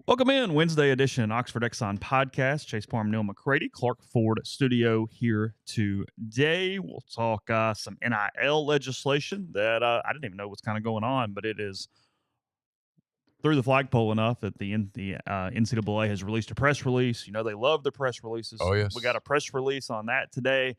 Welcome in, Wednesday edition Oxford Exxon Podcast. Chase Parham, Neal, McCready, Clark Ford Studio here today. We'll talk some NIL legislation that I didn't even know what's kind of going on, but it is through the flagpole enough that the NCAA has released a press release. You know, they love their press releases. Oh, yes. We got a press release on that today.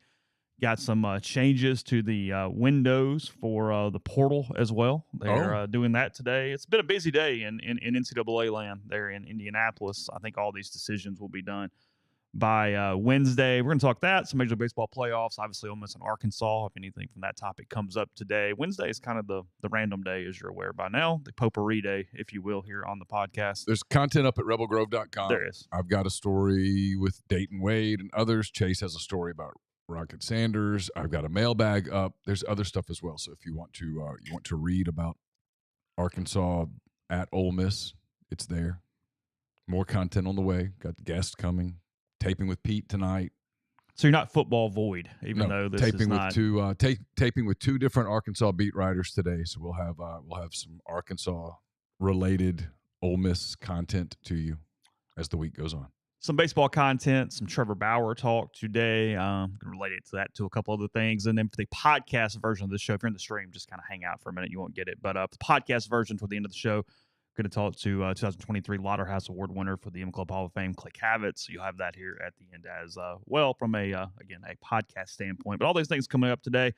Got some changes to the windows for the portal as well. They're doing that today. It's been a busy day in NCAA land there in Indianapolis. I think all these decisions will be done by Wednesday. We're going to talk that, some Major League Baseball playoffs, obviously Ole Miss and Arkansas, if anything from that topic comes up today. Wednesday is kind of the random day, as you're aware by now, the potpourri day, if you will, here on the podcast. There's content up at rebelgrove.com. There is. I've got a story with Dayton Wade and others. Chase has a story about Rocket Sanders. I've got a mailbag up. There's other stuff as well. So if you want to read about Arkansas at Ole Miss, it's there. More content on the way. Got guests coming. Taping with Pete tonight. So you're not football void, even though this taping is not. Taping with two different Arkansas beat writers today. So we'll have some Arkansas related Ole Miss content to you as the week goes on. Some baseball content, some Trevor Bauer talk today. I'm going to relate it to that, to a couple other things. And then for the podcast version of the show, if you're in the stream, just kind of hang out for a minute. You won't get it. But the podcast version toward the end of the show, going to talk to 2023 Lauderhouse Award winner for the M Club Hall of Fame, Clay Cavett. So you'll have that here at the end as well from a podcast standpoint. But all these things coming up today.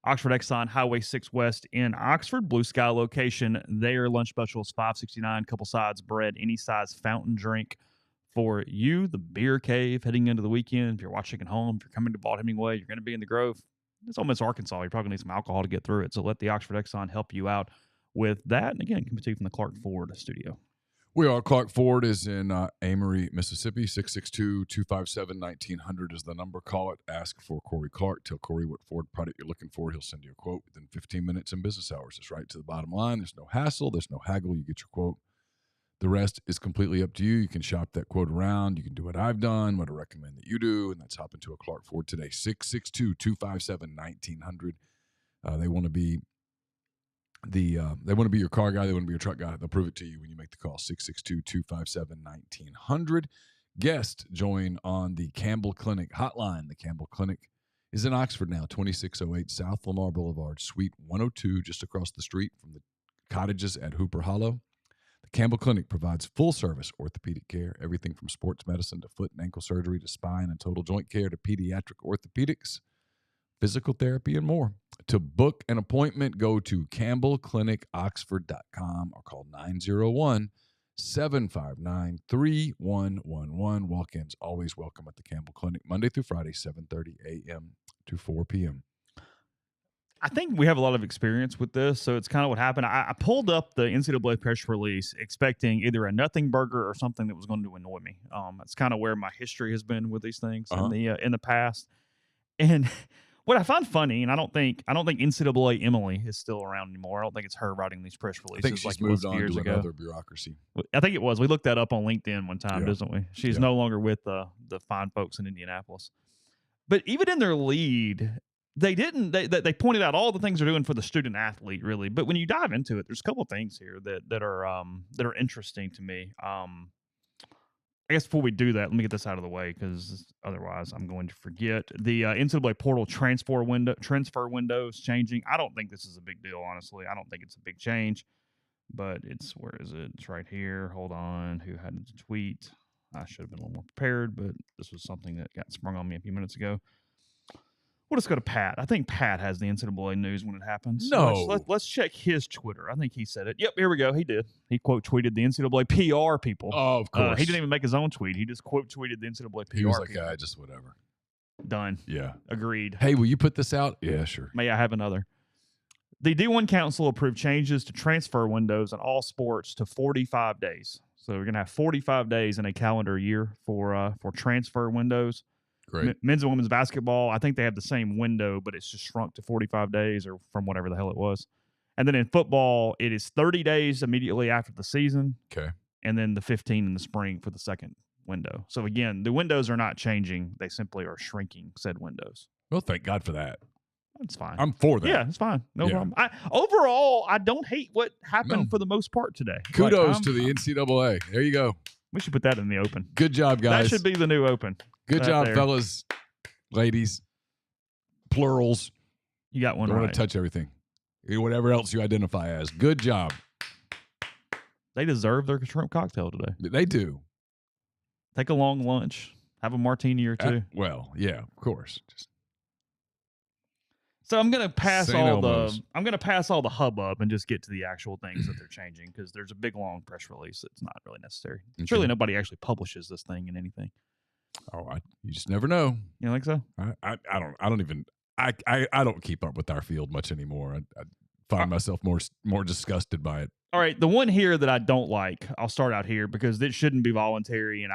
Oxford Exxon, Highway 6 West in Oxford. Blue Sky location there. Lunch specials, $5.69. Couple sides, bread, any size fountain drink for you. The Beer Cave heading into the weekend. If you're watching at home, if you're coming to Vaught Hemingway, you're going to be in the Grove. It's Ole Miss, Arkansas. You're probably going to need some alcohol to get through it. So let the Oxford Exxon help you out with that. And again, coming to you from the Clark Ford Studio. We are. Clark Ford is in Amory, Mississippi. 662-257-1900 is the number. Call it. Ask for Corey Clark. Tell Corey what Ford product you're looking for. He'll send you a quote within 15 minutes in business hours. It's right to the bottom line. There's no hassle. There's no haggle. You get your quote. The rest is completely up to you. You can shop that quote around. You can do what I've done, what I recommend that you do, and that's hop into a Clark Ford today. 662-257-1900. They want to be your car guy. They want to be your truck guy. They'll prove it to you when you make the call. 662-257-1900. Guest join on the Campbell Clinic hotline. The Campbell Clinic is in Oxford now, 2608 South Lamar Boulevard, Suite 102, just across the street from the cottages at Hooper Hollow. The Campbell Clinic provides full-service orthopedic care, everything from sports medicine to foot and ankle surgery to spine and total joint care to pediatric orthopedics, physical therapy, and more. To book an appointment, go to campbellclinicoxford.com or call 901-759-3111. Walk-ins always welcome at the Campbell Clinic, Monday through Friday, 7:30 a.m. to 4 p.m. I think we have a lot of experience with this, so it's kind of what happened. I pulled up the NCAA press release expecting either a nothing burger or something that was going to annoy me. That's kind of where my history has been with these things in the past. And what I find funny, and I don't think NCAA Emily is still around anymore. I don't think it's her writing these press releases. I think she's moved on to another bureaucracy. I think it was. We looked that up on LinkedIn one time, didn't we? She's no longer with the fine folks in Indianapolis. But even in their lead, they pointed out all the things they're doing for the student athlete, really. But when you dive into it, there's a couple of things here that are interesting to me. I guess before we do that, let me get this out of the way because otherwise I'm going to forget. The NCAA portal transfer windows changing. I don't think this is a big deal, honestly. I don't think it's a big change, but where is it? It's right here. Hold on. Who had the tweet? I should have been a little more prepared, but this was something that got sprung on me a few minutes ago. We'll just go to Pat. I think Pat has the NCAA news when it happens. No. So let's check his Twitter. I think he said it. Yep, here we go. He did. He quote tweeted the NCAA PR people. Oh, of course. He didn't even make his own tweet. He just quote tweeted the NCAA PR. He was like, people. just whatever. Done. Yeah. Agreed. Hey, will you put this out? Yeah, sure. May I have another? The D1 Council approved changes to transfer windows in all sports to 45 days. So we're going to have 45 days in a calendar year for transfer windows. Great. Men's and women's basketball, I think they have the same window, but it's just shrunk to 45 days or from whatever the hell it was. And then in football, it is 30 days immediately after the season. Okay. And then the 15 in the spring for the second window. So again, the windows are not changing. They simply are shrinking said windows. Well, thank God for that. It's fine. I'm for that. Yeah, it's fine. No problem. Overall, I don't hate what happened for the most part today. Kudos to the NCAA. There you go. We should put that in the open. Good job, guys. That should be the new open. Good job, fellas, ladies, plurals. You got one right. I want to touch everything. Whatever else you identify as. Good job. They deserve their shrimp cocktail today. They do. Take a long lunch. Have a martini or two. Well, yeah, of course. So I'm gonna pass all the hubbub and just get to the actual things that they're changing, because there's a big long press release that's not really necessary. Okay. Surely nobody actually publishes this thing in anything. Oh, you just never know. You don't think so? I don't keep up with our field much anymore. I find myself more disgusted by it. All right, the one here that I don't like, I'll start out here because it shouldn't be voluntary, and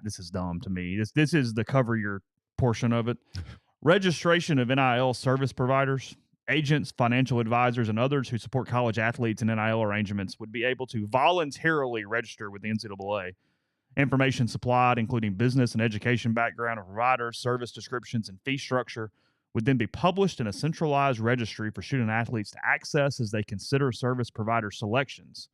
this is dumb to me. This is the cover your portion of it. Registration of NIL service providers, agents, financial advisors, and others who support college athletes in NIL arrangements would be able to voluntarily register with the NCAA. Information supplied, including business and education background of providers, service descriptions, and fee structure, would then be published in a centralized registry for student athletes to access as they consider service provider selections.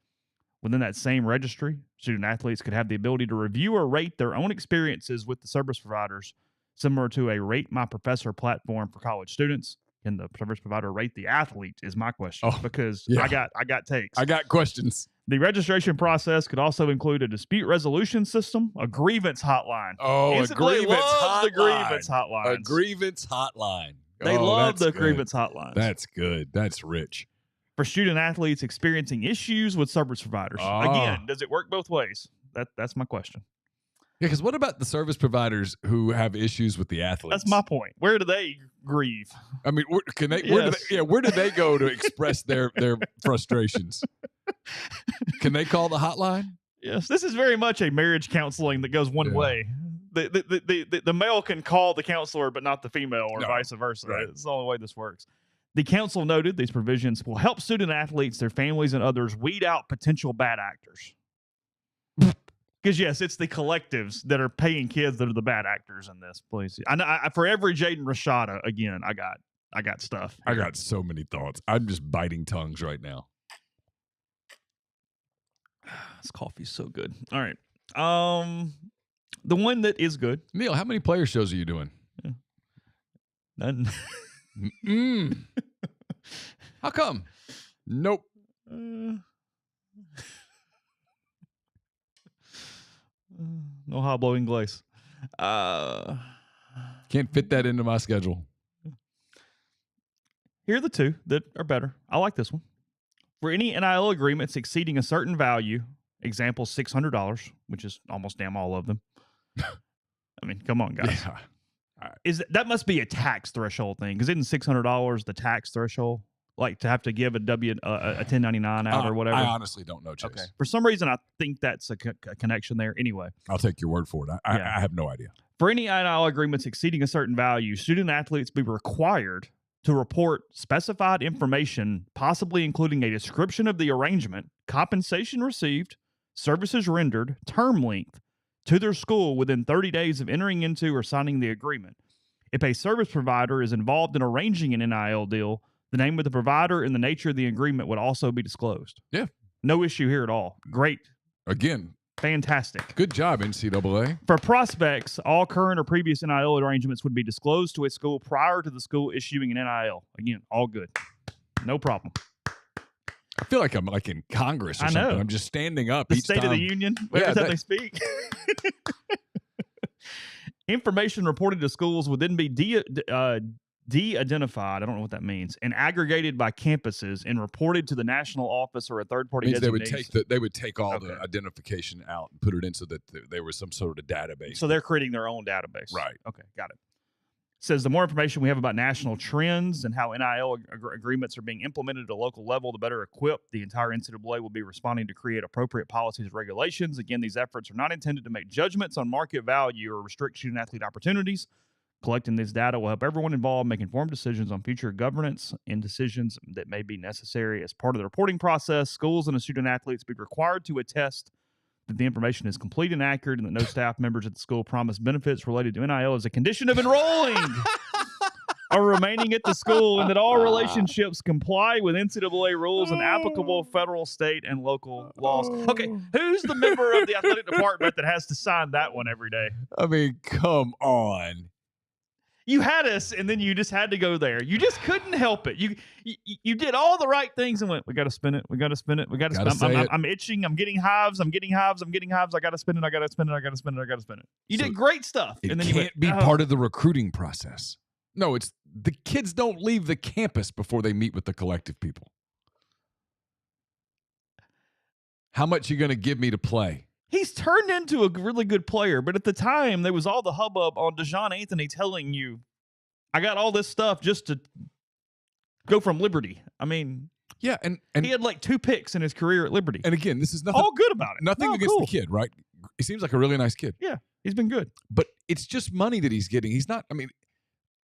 Within that same registry, student athletes could have the ability to review or rate their own experiences with the service providers, similar to a Rate My Professor platform for college students. Can the service provider rate the athlete is my question, because I got takes. I got questions. The registration process could also include a dispute resolution system, a grievance hotline. A grievance hotline. The grievance hotline. A grievance hotline. They love the grievance hotlines. That's good. That's rich. For student athletes experiencing issues with service providers. Again, does it work both ways? That's my question. Yeah, because what about the service providers who have issues with the athletes? That's my point. Where do they grieve? I mean, where do they go to express their frustrations? Can they call the hotline? Yes, this is very much a marriage counseling that goes one way. The male can call the counselor, but not the female, or vice versa. Right. It's the only way this works. The council noted these provisions will help student athletes, their families, and others weed out potential bad actors. Because, yes, it's the collectives that are paying kids that are the bad actors in this. Please, for every Jaden Rashada, again, I got stuff. I got so many thoughts. I'm just biting tongues right now. This coffee's so good. All right. The one that is good. Neal, how many player shows are you doing? Yeah. None. How come? Nope. No hot blowing glaze. Can't fit that into my schedule. Here are the two that are better. I like this one. For any NIL agreements exceeding a certain value, example $600, which is almost damn all of them. I mean, come on, guys. Yeah. That must be a tax threshold thing? Because isn't $600 the tax threshold? Like to have to give a 1099 out or whatever? I honestly don't know, Chase. Okay. For some reason, I think that's a connection there. Anyway. I'll take your word for it. I have no idea. For any NIL agreements exceeding a certain value, student athletes be required to report specified information, possibly including a description of the arrangement, compensation received, services rendered, term length, to their school within 30 days of entering into or signing the agreement. If a service provider is involved in arranging an NIL deal, the name of the provider and the nature of the agreement would also be disclosed. Yeah. No issue here at all. Great. Again. Fantastic. Good job, NCAA. For prospects, all current or previous NIL arrangements would be disclosed to a school prior to the school issuing an NIL. Again, all good. No problem. I feel like I'm like in Congress or something. I'm just standing up each time. The State of the Union, every time they speak. Information reported to schools would then be de-identified, I don't know what that means, and aggregated by campuses and reported to the national office or a third-party designation. They would take all the identification out and put it in so that there was some sort of database. So they're creating their own database. Right. Okay, got it. Says the more information we have about national trends and how NIL agreements are being implemented at a local level, the better equipped the entire NCAA will be responding to create appropriate policies and regulations. Again, these efforts are not intended to make judgments on market value or restrict student-athlete opportunities. Collecting this data will help everyone involved make informed decisions on future governance and decisions that may be necessary. As part of the reporting process, schools and the student-athletes be required to attest that the information is complete and accurate and that no staff members at the school promise benefits related to NIL as a condition of enrolling. are remaining at the school and that all relationships comply with NCAA rules and applicable federal, state, and local laws. Okay, who's the member of the athletic department that has to sign that one every day? I mean, come on. You had us, and then you just had to go there. You just couldn't help it. You did all the right things and went, we got to spin it. We got to spin it. We got to spin it. I'm itching. I'm getting hives. I got to spin it. I got to spin it. You did great stuff. It and then can't be part of the recruiting process. No, it's the kids don't leave the campus before they meet with the collective people. How much you going to give me to play? He's turned into a really good player, but at the time, there was all the hubbub on Dejon Anthony telling you, I got all this stuff just to go from Liberty. I mean, yeah, and he had like 2 picks in his career at Liberty. And again, this is nothing. All good about it. Nothing against the kid, right? He seems like a really nice kid. Yeah, he's been good. But it's just money that he's getting. He's not, I mean,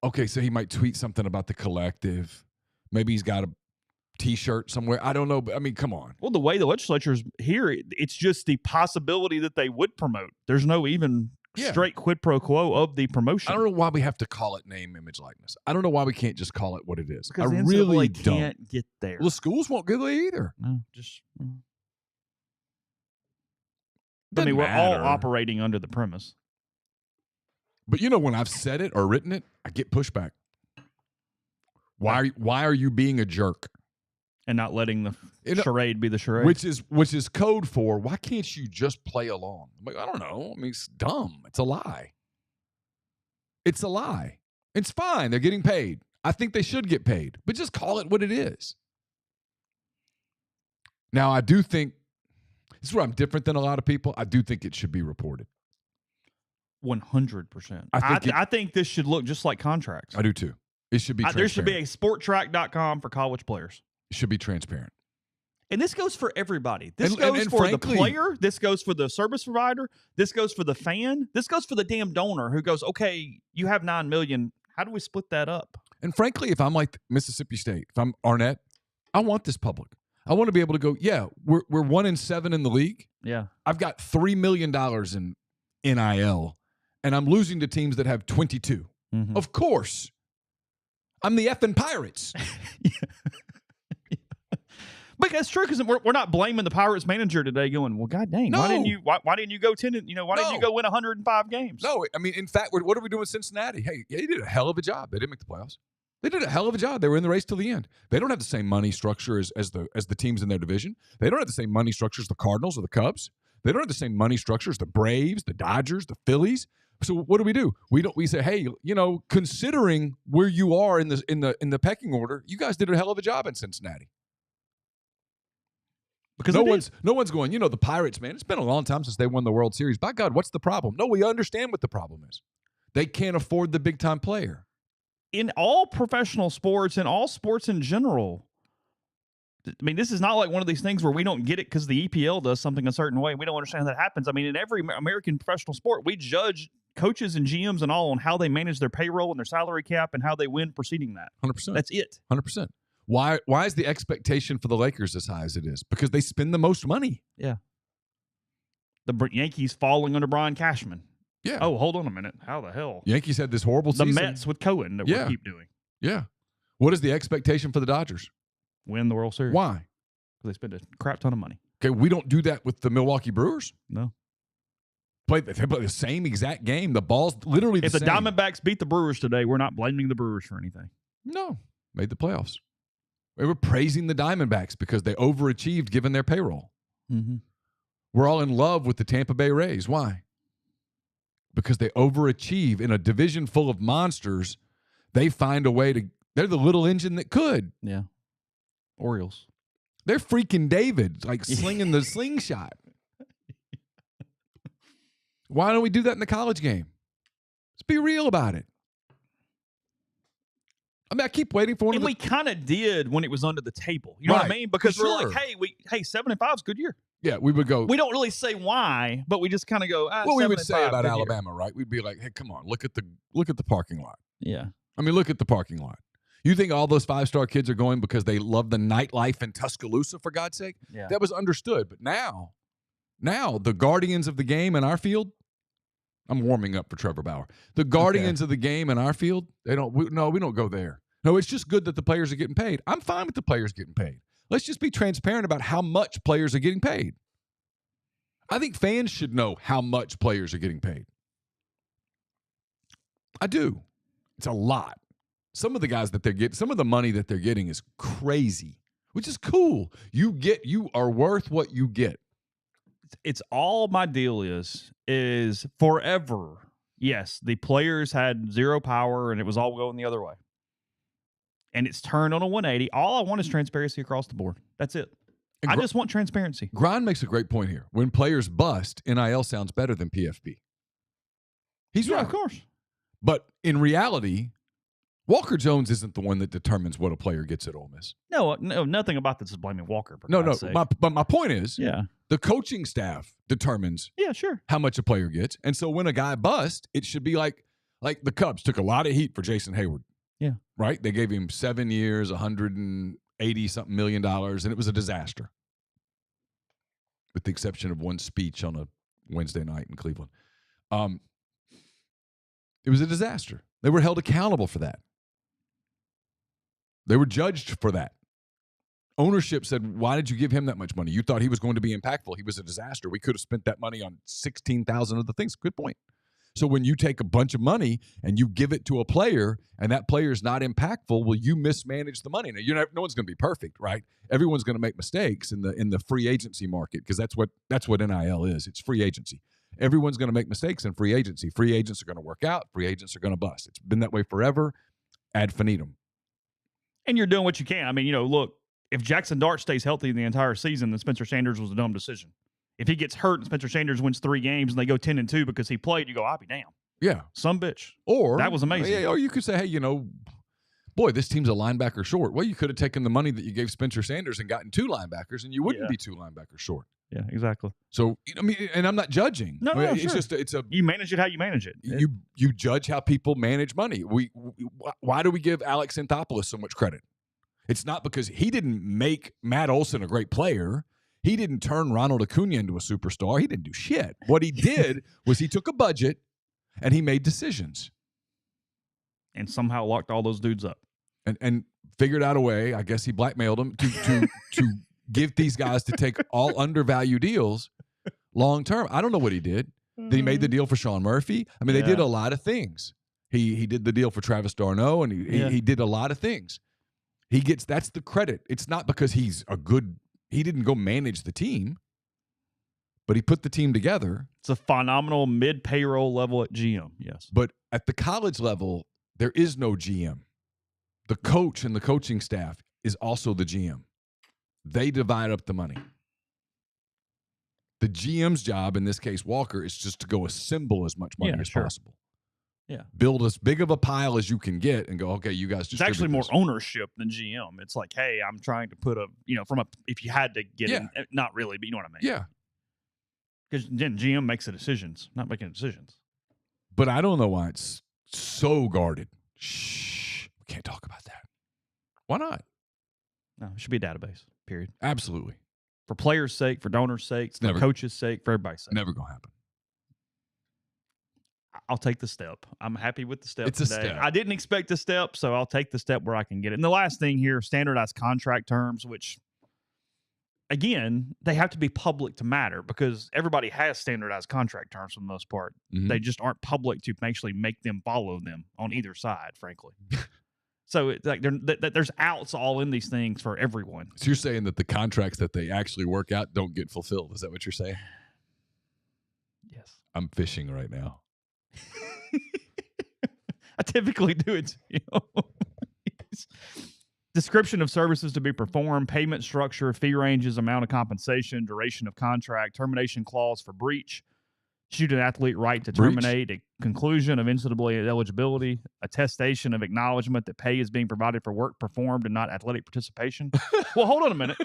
okay, so he might tweet something about the collective. Maybe he's got a T-shirt somewhere. I don't know, but I mean, come on. Well, the way the legislature's here, it's just the possibility that they would promote. There's no even straight quid pro quo of the promotion. I don't know why we have to call it name, image, likeness. I don't know why we can't just call it what it is. Because I really can't get there. Well, the schools won't get there either. No, just. I mean, we're all operating under the premise. But you know, when I've said it or written it, I get pushback. Why are you being a jerk? And not letting the charade be the charade. Which is code for, why can't you just play along? I'm like, I don't know. I mean, it's dumb. It's a lie. It's a lie. It's fine. They're getting paid. I think they should get paid. But just call it what it is. Now, I do think, this is where I'm different than a lot of people. I do think it should be reported. 100%. I think this should look just like contracts. I do too. It should be transparent. There should be a sporttrack.com for college players. It should be transparent. And this goes for everybody. This goes for the player. This goes for the service provider. This goes for the fan. This goes for the damn donor who goes, okay, you have $9 million. How do we split that up? And frankly, if I'm like Mississippi State, if I'm Arnett, I want this public. I want to be able to go, yeah, we're 1-7 in the league. Yeah. I've got $3 million in NIL, and I'm losing to teams that have 22. Mm-hmm. Of course. I'm the effing Pirates. But that's true, because we're not blaming the Pirates manager today going, well, God dang, why didn't you go 10, didn't you go win 105 games? No, I mean, in fact, what are we doing with Cincinnati? Hey, they did a hell of a job. They didn't make the playoffs. They did a hell of a job. They were in the race till the end. They don't have the same money structure as the teams in their division. They don't have the same money structure as the Cardinals or the Cubs. They don't have the same money structure as the Braves, the Dodgers, the Phillies. So what do? We say, hey, considering where you are in the pecking order, you guys did a hell of a job in Cincinnati. Because no one's going, the Pirates, man, it's been a long time since they won the World Series. By God, what's the problem? No, we understand what the problem is. They can't afford the big-time player. In all professional sports and all sports in general, I mean, this is not like one of these things where we don't get it because the EPL does something a certain way. We don't understand how that happens. I mean, in every American professional sport, we judge coaches and GMs and all on how they manage their payroll and their salary cap and how they win preceding that. 100%. That's it. 100%. Why is the expectation for the Lakers as high as it is? Because they spend the most money. Yeah. The Yankees falling under Brian Cashman. Yeah. Oh, hold on a minute. How the hell? Yankees had this horrible season. The Mets with Cohen that we keep doing. Yeah. What is the expectation for the Dodgers? Win the World Series. Why? Because they spend a crap ton of money. Okay, we don't do that with the Milwaukee Brewers. No. They play the same exact game. The ball's literally the same. If the Diamondbacks beat the Brewers today, we're not blaming the Brewers for anything. No. Made the playoffs. We were praising the Diamondbacks because they overachieved given their payroll. Mm-hmm. We're all in love with the Tampa Bay Rays. Why? Because they overachieve in a division full of monsters. They find a way to – they're the little engine that could. Yeah. Orioles. They're freaking David, like slinging the slingshot. Why don't we do that in the college game? Let's be real about it. I mean, I keep waiting for one. And we kind of did when it was under the table. You know what I mean? Because we're like, hey, 7-5 is a good year. Yeah, we would go. We don't really say why, but we just kind of go. What we would say about Alabama, right? We'd be like, hey, come on, look at the parking lot. Yeah. I mean, look at the parking lot. You think all those 5-star kids are going because they love the nightlife in Tuscaloosa, for God's sake? Yeah. That was understood. But now the guardians of the game in our field, I'm warming up for Trevor Bauer. The guardians of the game in our field, we don't go there. No, it's just good that the players are getting paid. I'm fine with the players getting paid. Let's just be transparent about how much players are getting paid. I think fans should know how much players are getting paid. I do. It's a lot. Some of the guys that they're getting, some of the money that they're getting is crazy, which is cool. You are worth what you get. It's all my deal is forever. Yes, the players had zero power and it was all going the other way. And it's turned on a 180. All I want is transparency across the board. That's it. I just want transparency. Grind makes a great point here. When players bust, NIL sounds better than PFP. He's right. Of course. But in reality, Walker Jones isn't the one that determines what a player gets at Ole Miss. No, nothing about this is blaming Walker. No. But my point is, yeah, the coaching staff determines how much a player gets. And so when a guy busts, it should be like the Cubs took a lot of heat for Jason Hayward. Yeah. Right? They gave him 7 years, $180-something million, and it was a disaster. With the exception of one speech on a Wednesday night in Cleveland. It was a disaster. They were held accountable for that. They were judged for that. Ownership said, why did you give him that much money? You thought he was going to be impactful. He was a disaster. We could have spent that money on 16,000 other things. Good point. So when you take a bunch of money and you give it to a player and that player is not impactful, well, you mismanage the money. Now, no one's going to be perfect, right? Everyone's going to make mistakes in the free agency market because that's what NIL is. It's free agency. Everyone's going to make mistakes in free agency. Free agents are going to work out. Free agents are going to bust. It's been that way forever. Ad infinitum. And you're doing what you can. I mean, look, if Jackson Dart stays healthy the entire season, then Spencer Sanders was a dumb decision. If he gets hurt and Spencer Sanders wins 3 games and they go 10-2 because he played, you go, I'll be damned. Yeah. Some bitch. Or that was amazing. Yeah, or you could say, hey, boy, this team's a linebacker short. Well, you could have taken the money that you gave Spencer Sanders and gotten 2 linebackers, and you wouldn't be 2 linebackers short. Yeah, exactly. So, and I'm not judging. No, it's sure. just you manage it how you manage it. You judge how people manage money. Why do we give Alex Anthopoulos so much credit? It's not because he didn't make Matt Olson a great player. He didn't turn Ronald Acuna into a superstar. He didn't do shit. What he did was he took a budget and he made decisions. And somehow locked all those dudes up. And figured out a way, I guess he blackmailed them, to give these guys to take all undervalued deals long term. I don't know what he did. Then he made the deal for Sean Murphy. I mean, they did a lot of things. He did the deal for Travis Darno, and he did a lot of things. That's the credit. It's not because he didn't go manage the team, but he put the team together. It's a phenomenal mid-payroll level at GM, yes. But at the college level, there is no GM. The coach and the coaching staff is also the GM. They divide up the money. The GM's job, in this case Walker, is just to go assemble as much money as possible. Yeah. Build as big of a pile as you can get and go, okay, you guys just. It's actually more ownership than GM. It's like, hey, I'm trying to put if you had to get in, not really, but you know what I mean. Yeah. Because then GM makes the decisions, not making decisions. But I don't know why it's so guarded. Shh. We can't talk about that. Why not? No, it should be a database, period. Absolutely. For players' sake, for donors' sake, for coaches' sake, for everybody's sake. Never going to happen. I'll take the step. I'm happy with the step It's today. a step. I didn't expect a step, so I'll take the step where I can get it. And the last thing here, standardized contract terms, which, again, they have to be public to matter because everybody has standardized contract terms for the most part. Mm-hmm. They just aren't public to actually make them follow them on either side, frankly. So it's like there's outs all in these things for everyone. So you're saying that the contracts that they actually work out don't get fulfilled. Is that what you're saying? Yes. I'm fishing right now. I typically do it. Description of services to be performed, payment structure, fee ranges, amount of compensation, duration of contract, termination clause for breach, student athlete right to terminate, a conclusion of NCAA eligibility, attestation of acknowledgement that pay is being provided for work performed and not athletic participation. Well, hold on a minute.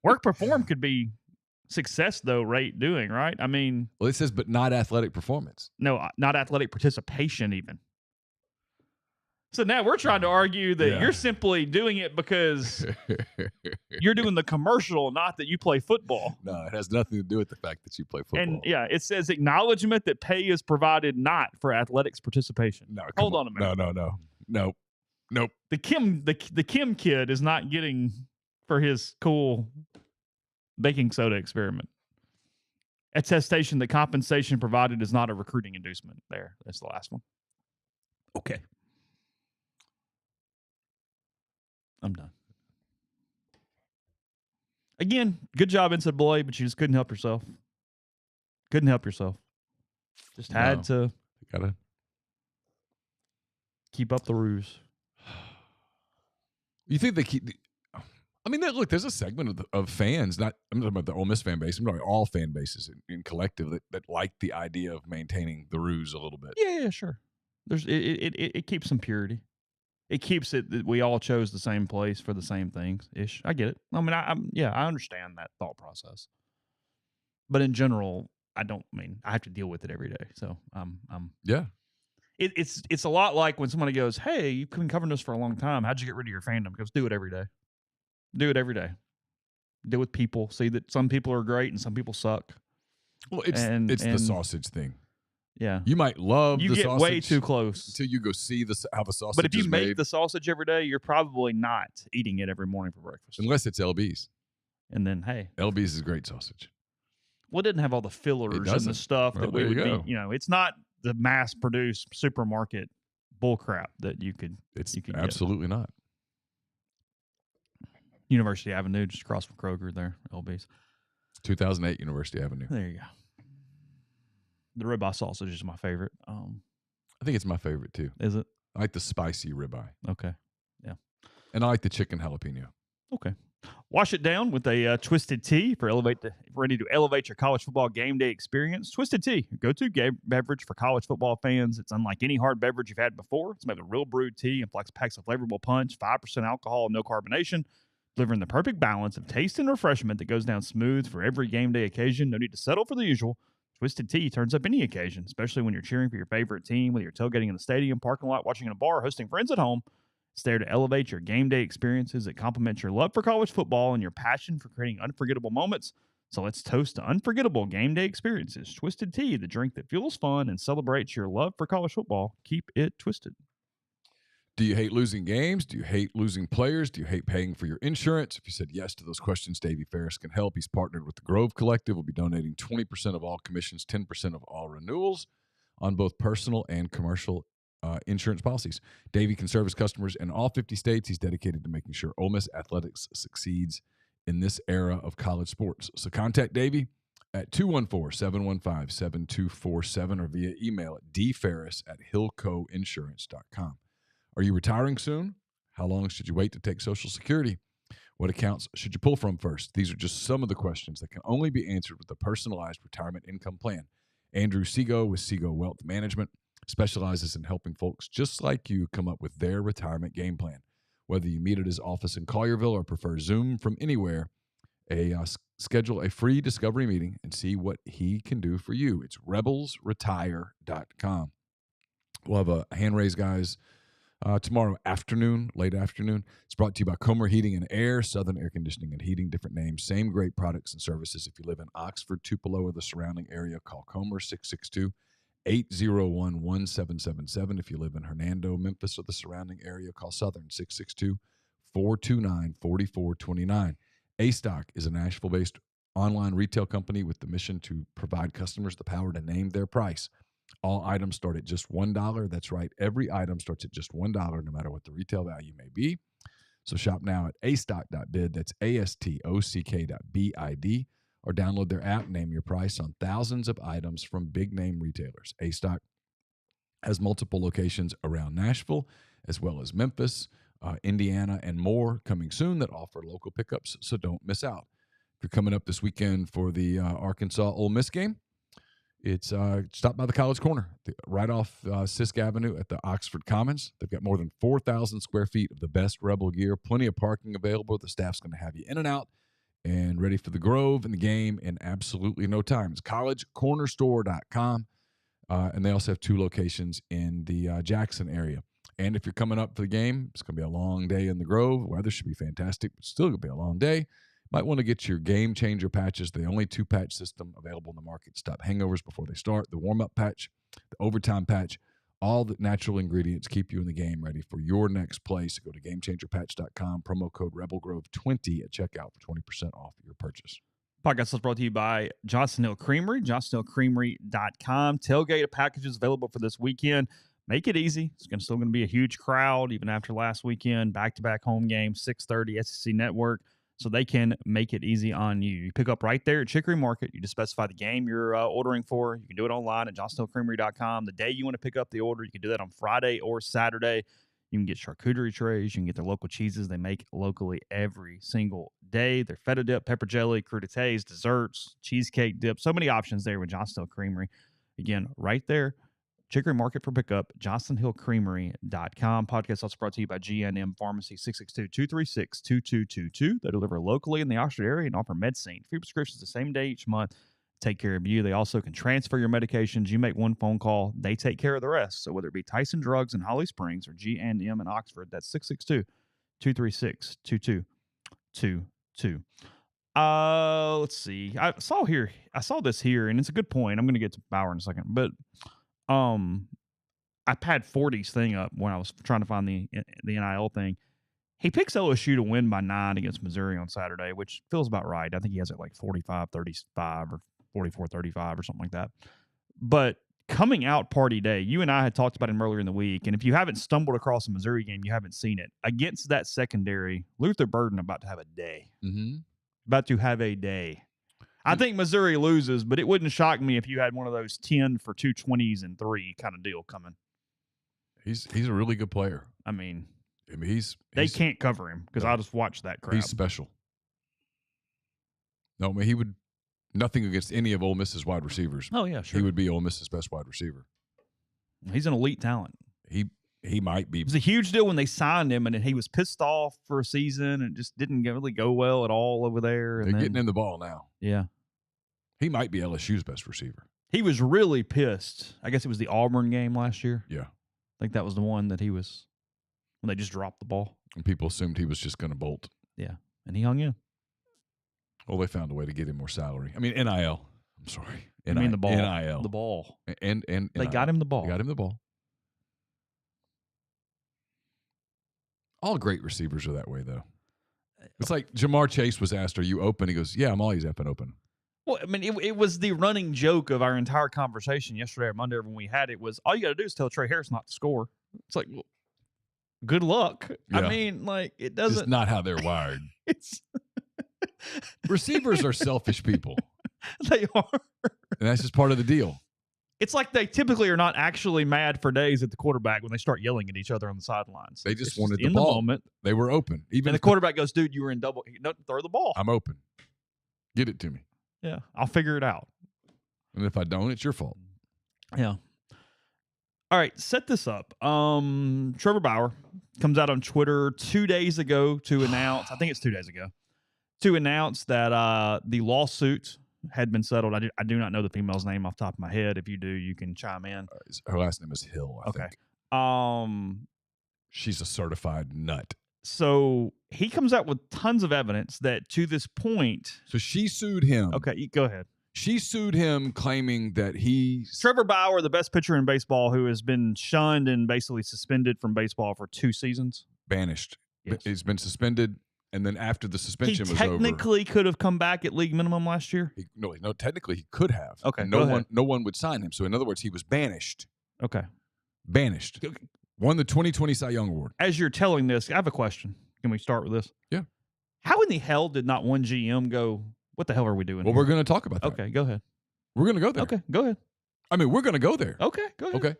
Work performed could be success, though, doing, right? I mean. Well, it says, but not athletic performance. No, not athletic participation even. So now we're trying to argue that you're simply doing it because you're doing the commercial, not that you play football. No, it has nothing to do with the fact that you play football. And it says acknowledgement that pay is provided not for athletics participation. No, hold on a minute. Nope. The Kim kid is not getting for his cool baking soda experiment. Attestation that compensation provided is not a recruiting inducement. There, that's the last one. Okay. I'm done. Again, good job, NCAA, but you just couldn't help yourself. Just had to keep up the ruse. You think they keep? I mean, look, there's a segment of fans. I'm talking about the Ole Miss fan base. I'm talking about all fan bases in collective that like the idea of maintaining the ruse a little bit. Yeah, sure. It keeps some purity. It keeps it that we all chose the same place for the same things ish. I get it. I mean, I understand that thought process. But in general, I have to deal with it every day. So yeah. It's a lot like when somebody goes, "Hey, you've been covering this for a long time. How'd you get rid of your fandom?" Because do it every day. Do it every day. Deal with people. See that some people are great and some people suck. Well, it's the sausage thing. Yeah, you might love the sausage. You get way too close until you go see how the sausage. But if you make made. the sausage every day, you're probably not eating it every morning for breakfast, unless it's LB's. And then LB's is great sausage. Well, it didn't have all the fillers and the stuff that we would be. You know, it's not the mass-produced supermarket bullcrap that you could. It's you could absolutely get. Not. University Avenue, just across from Kroger, there, LB's. 2008 University Avenue. There you go. The ribeye sausage is my favorite. I think it's my favorite too. Is it? I like the spicy ribeye. Okay. Yeah. And I like the chicken jalapeno. Okay. Wash it down with a Twisted Tea ready to elevate your college football game day experience. Twisted Tea, your go-to beverage for college football fans. It's unlike any hard beverage you've had before. It's made with real brewed tea and packs a flavorful punch, 5% alcohol, no carbonation, delivering the perfect balance of taste and refreshment that goes down smooth for every game day occasion. No need to settle for the usual. Twisted Tea turns up any occasion, especially when you're cheering for your favorite team, whether you're tailgating in the stadium, parking lot, watching in a bar, or hosting friends at home. It's there to elevate your game day experiences that complement your love for college football and your passion for creating unforgettable moments. So let's toast to unforgettable game day experiences. Twisted Tea, the drink that fuels fun and celebrates your love for college football. Keep it twisted. Do you hate losing games? Do you hate losing players? Do you hate paying for your insurance? If you said yes to those questions, Davey Ferris can help. He's partnered with the Grove Collective. We'll be donating 20% of all commissions, 10% of all renewals on both personal and commercial insurance policies. Davey can serve his customers in all 50 states. He's dedicated to making sure Ole Miss athletics succeeds in this era of college sports. So contact Davey at 214-715-7247 or via email at dferris@hillcoinsurance.com. Are you retiring soon? How long should you wait to take Social Security? What accounts should you pull from first? These are just some of the questions that can only be answered with a personalized retirement income plan. Andrew Sego with Sego Wealth Management specializes in helping folks just like you come up with their retirement game plan. Whether you meet at his office in Collierville or prefer Zoom from anywhere, schedule a free discovery meeting and see what he can do for you. It's rebelsretire.com. We'll have a hand raise, guys, tomorrow afternoon, late afternoon. It's brought to you by Comer Heating and Air, Southern Air Conditioning and Heating, different names, same great products and services. If you live in Oxford, Tupelo, or the surrounding area, call Comer 662-801-1777. If you live in Hernando, Memphis, or the surrounding area, call Southern 662-429-4429. A-Stock is a Nashville-based online retail company with the mission to provide customers the power to name their price. All items start at just $1. That's right. Every item starts at just $1, no matter what the retail value may be. So shop now at astock.bid. That's ASTOCK.BID. Or download their app, name your price on thousands of items from big-name retailers. A-Stock has multiple locations around Nashville, as well as Memphis, Indiana, and more coming soon that offer local pickups, so don't miss out. If you're coming up this weekend for the Arkansas-Ole Miss game, it's stop by the College Corner, right off Sisk Avenue at the Oxford Commons. They've got more than 4,000 square feet of the best Rebel gear, plenty of parking available. The staff's going to have you in and out and ready for the Grove and the game in absolutely no time. It's collegecornerstore.com, and they also have 2 locations in the Jackson area. And if you're coming up for the game, it's going to be a long day in the Grove. Weather should be fantastic, but still going to be a long day. Might want to get your game changer patches, the only 2-patch system available in the market. Stop hangovers before they start. The warm-up patch, the overtime patch, all the natural ingredients keep you in the game ready for your next play. So go to GameChangerPatch.com, promo code RebelGrove20 at checkout for 20% off your purchase. Podcast is brought to you by Johnsonville Creamery, JohnsonvilleCreamery.com. Tailgate packages available for this weekend. Make it easy. It's still going to be a huge crowd, even after last weekend. Back-to-back home games, 6:30 SEC Network, so they can make it easy on you. You pick up right there at Chicory Market. You just specify the game you're ordering for. You can do it online at JohnsonvilleCreamery.com. The day you want to pick up the order, you can do that on Friday or Saturday. You can get charcuterie trays. You can get their local cheeses they make locally every single day. Their feta dip, pepper jelly, crudités, desserts, cheesecake dip. So many options there with Johnsonville Creamery. Again, right there. Chicory Market for pickup, JohnsonvilleCreamery.com. Podcast also brought to you by GNM Pharmacy, 662-236-2222. They deliver locally in the Oxford area and offer medicine. Free prescriptions the same day each month. Take care of you. They also can transfer your medications. You make one phone call, they take care of the rest. So whether it be Tyson Drugs in Holly Springs or GNM in Oxford, that's 662-236-2222. Let's see. I saw this here, and it's a good point. I'm going to get to Bauer in a second, but I had 40's thing up when I was trying to find the NIL thing. He picks LSU to win by 9 against Missouri on Saturday, which feels about right. I think he has it like 45-35 or 44-35 or something like that. But coming out party day, you and I had talked about him earlier in the week, and if you haven't stumbled across a Missouri game, you haven't seen it. Against that secondary, Luther Burden about to have a day. Mm-hmm. About to have a day. I think Missouri loses, but it wouldn't shock me if you had one of those 10 for 220s and 3 kind of deal coming. He's a really good player. I mean they can't cover him because I just watched that crap. He's special. No, I mean, he would nothing against any of Ole Miss's wide receivers. Oh yeah, sure. He would be Ole Miss's best wide receiver. He's an elite talent. He might be. It was a huge deal when they signed him, and he was pissed off for a season, and it just didn't really go well at all over there. And They're getting him the ball now. Yeah. He might be LSU's best receiver. He was really pissed. I guess it was the Auburn game last year. Yeah. I think that was the one that he was when they just dropped the ball. And people assumed he was just going to bolt. Yeah. And he hung in. Well, they found a way to get him more salary. I mean, NIL. I'm sorry. I mean the ball. NIL. The ball. And they got him the ball. They got him the ball. All great receivers are that way, though. It's like Jamar Chase was asked, "Are you open?" He goes, "Yeah, I'm always effing open." Well, I mean, it was the running joke of our entire conversation yesterday or Monday when we had it was all you got to do is tell Trey Harris not to score. It's like, well, good luck. Yeah. I mean, like it doesn't. It's not how they're wired. It's receivers are selfish people. They are, and that's just part of the deal. It's like they typically are not actually mad for days at the quarterback when they start yelling at each other on the sidelines. They just wanted the ball. The moment. They were open. Even the quarterback goes, "Dude, you were in double. Throw the ball. I'm open. Get it to me." Yeah, I'll figure it out. And if I don't, it's your fault. Yeah. All right, set this up. Trevor Bauer comes out on Twitter 2 days ago to announce, I think it's 2 days ago, to announce that the lawsuit had been settled. I do not know the female's name off the top of my head. If you do, you can chime in. Her last name is Hill, I think. She's a certified nut. So he comes out with tons of evidence that to this point. So she sued him. Okay, go ahead. She sued him claiming that Trevor Bauer, the best pitcher in baseball, who has been shunned and basically suspended from baseball for 2 seasons. Banished. Yes. He's been suspended, and then after the suspension was over. He technically could have come back at league minimum last year? No, technically he could have. Okay, no one would sign him. So in other words, he was banished. Okay. Banished. Okay. Won the 2020 Cy Young Award. As you're telling this, I have a question. Can we start with this? Yeah. How in the hell did not one GM go, what the hell are we doing Well, here? we're going to talk about that. Okay, go ahead. We're going to go there. Okay, go ahead. I mean, we're going to go there. Okay, go ahead. Okay.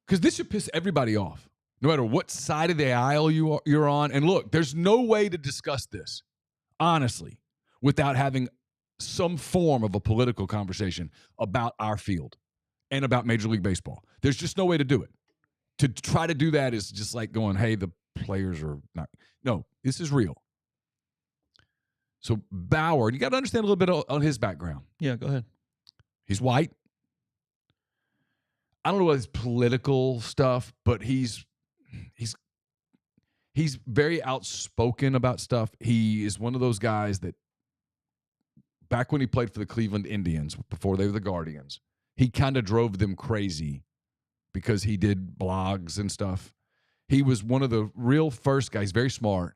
Because this should piss everybody off, no matter what side of the aisle you're on. And look, there's no way to discuss this, honestly, without having some form of a political conversation about our field and about Major League Baseball. There's just no way to do it. To try to do that is just like going, hey, the players are not. No, this is real. So Bauer, you got to understand a little bit on his background. Yeah, go ahead. He's white. I don't know what his political stuff, but he's he's very outspoken about stuff. He is one of those guys that back when he played for the Cleveland Indians, before they were the Guardians, he kind of drove them crazy because he did blogs and stuff. He was one of the real first guys, very smart.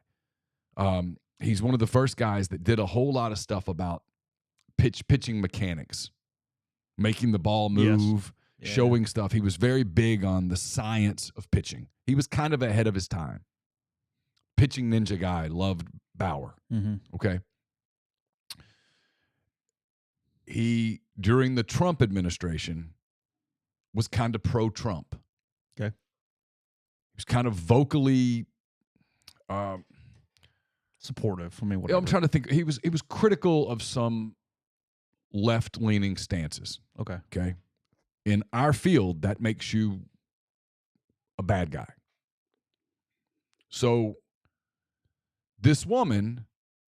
He's one of the first guys that did a whole lot of stuff about pitching mechanics, making the ball move, showing stuff. He was very big on the science of pitching. He was kind of ahead of his time. Pitching ninja guy, loved Bauer. Okay. He, during the Trump administration, was kind of pro-Trump. Okay. He was kind of vocally supportive. I mean, whatever. I'm trying to think. He was critical of some left-leaning stances. Okay. In our field, that makes you a bad guy. So this woman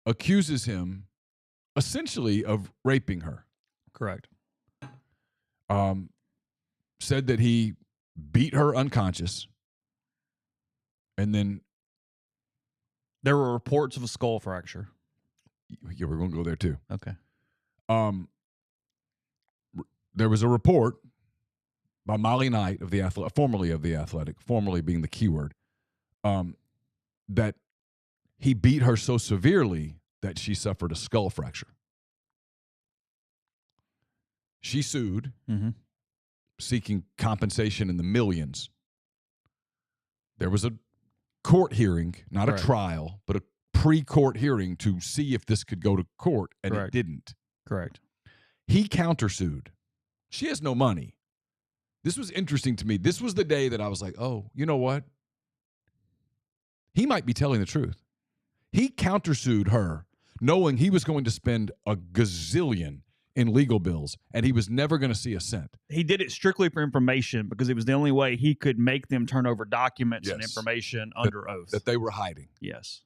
accuses him essentially of raping her. Correct. Said that he beat her unconscious, and then there were reports of a skull fracture. Yeah, we're going to go there too. Okay. There was a report by Molly Knight of the Athletic, formerly of the Athletic, formerly being the keyword, that he beat her so severely that she suffered a skull fracture. She sued, seeking compensation in the millions. There was a court hearing, not a trial, but a pre-court hearing to see if this could go to court, and it didn't. Correct. He countersued. She has no money. This was interesting to me. This was the day that I was like, oh, you know what? He might be telling the truth. He countersued her, knowing he was going to spend a gazillion in legal bills, and he was never going to see a cent. He did it strictly for information because it was the only way he could make them turn over documents and information under oath. That they were hiding. Yes.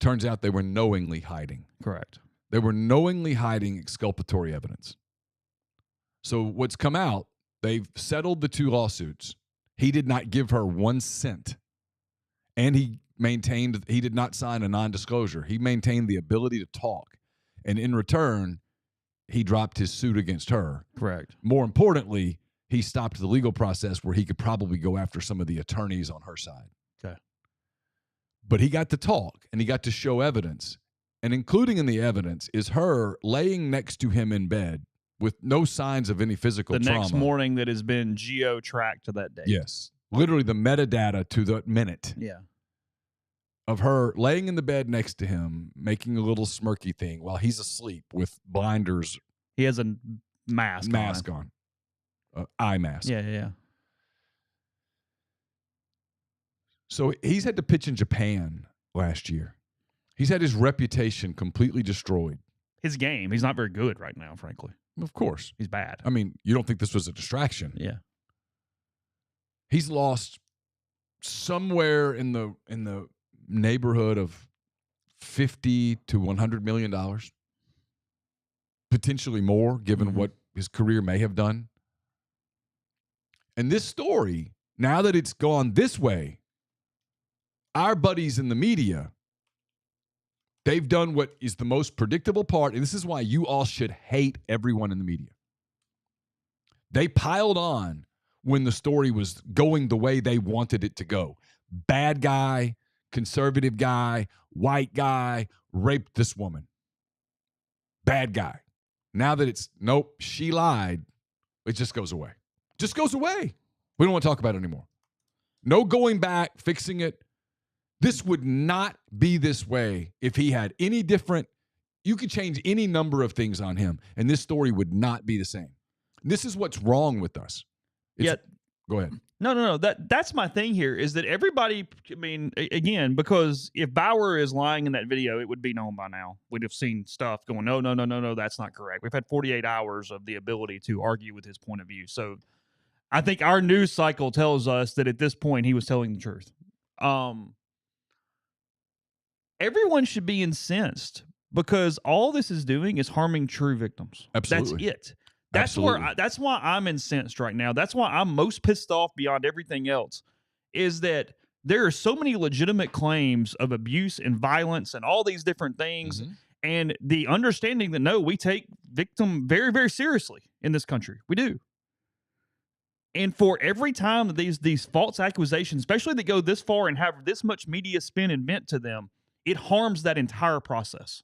Turns out they were knowingly hiding. Correct. They were knowingly hiding exculpatory evidence. So what's come out, they've settled the two lawsuits. He did not give her 1 cent. And he maintained, he did not sign a non-disclosure. He maintained the ability to talk. And in return, he dropped his suit against her. Correct. More importantly, he stopped the legal process where he could probably go after some of the attorneys on her side. Okay. But he got to talk, and he got to show evidence. And including in the evidence is her laying next to him in bed with no signs of any physical trauma. The next morning that has been geo-tracked to that date. Yes. Literally the metadata to the minute. Yeah. Of her laying in the bed next to him, making a little smirky thing while he's asleep with blinders. He has a mask on. Eye mask. Yeah. So he's had to pitch in Japan last year. He's had his reputation completely destroyed. His game. He's not very good right now, frankly. Of course. He's bad. I mean, you don't think this was a distraction. Yeah. He's lost somewhere in the neighborhood of $50 to $100 million. Potentially more, given what his career may have done. And this story, now that it's gone this way, our buddies in the media, they've done what is the most predictable part, and this is why you all should hate everyone in the media. They piled on when the story was going the way they wanted it to go. Bad guy, conservative guy, white guy, raped this woman. Bad guy. Now that it's, nope, she lied, it just goes away. Just goes away. We don't want to talk about it anymore. No going back, fixing it. This would not be this way if he had any different. You could change any number of things on him, and this story would not be the same. This is what's wrong with us. Go ahead. No. That's my thing here is that everybody, I mean, again, because if Bauer is lying in that video, it would be known by now. We'd have seen stuff going, no, that's not correct. We've had 48 hours of the ability to argue with his point of view. So I think our news cycle tells us that at this point he was telling the truth. Everyone should be incensed because all this is doing is harming true victims. Absolutely. That's it. That's why I'm incensed right now. That's why I'm most pissed off beyond everything else is that There are so many legitimate claims of abuse and violence and all these different things. Mm-hmm. And the understanding that, no, we take victim very, very seriously in this country. We do. And for every time that these false accusations, especially that go this far and have this much media spin and vent to them, it harms that entire process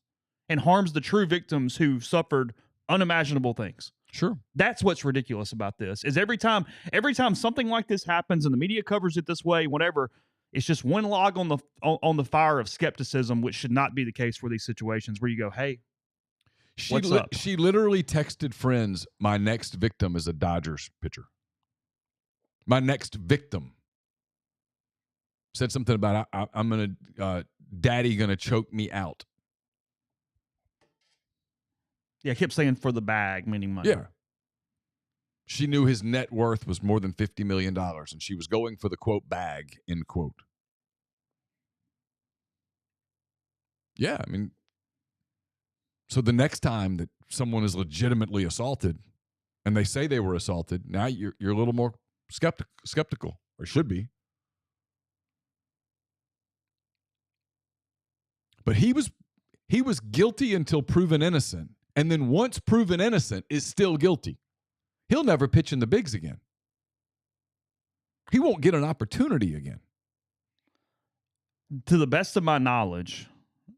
and harms the true victims who suffered unimaginable things. Sure. That's what's ridiculous about this, is every time something like this happens and the media covers it this way, whatever, it's just one log on the fire of skepticism, which should not be the case for these situations where you go, hey, what's up? She literally texted friends, my next victim is a Dodgers pitcher. My next victim. Said something about, I'm going to, daddy going to choke me out. Yeah, I kept saying for the bag, meaning money. Yeah. She knew his net worth was more than $50 million, and she was going for the, quote, bag, end quote. Yeah, I mean, so the next time that someone is legitimately assaulted and they say they were assaulted, now you're a little more skeptical, or should be. But he was guilty until proven innocent, and then once proven innocent is still guilty. He'll never pitch in the bigs again. He won't get an opportunity again. To the best of my knowledge,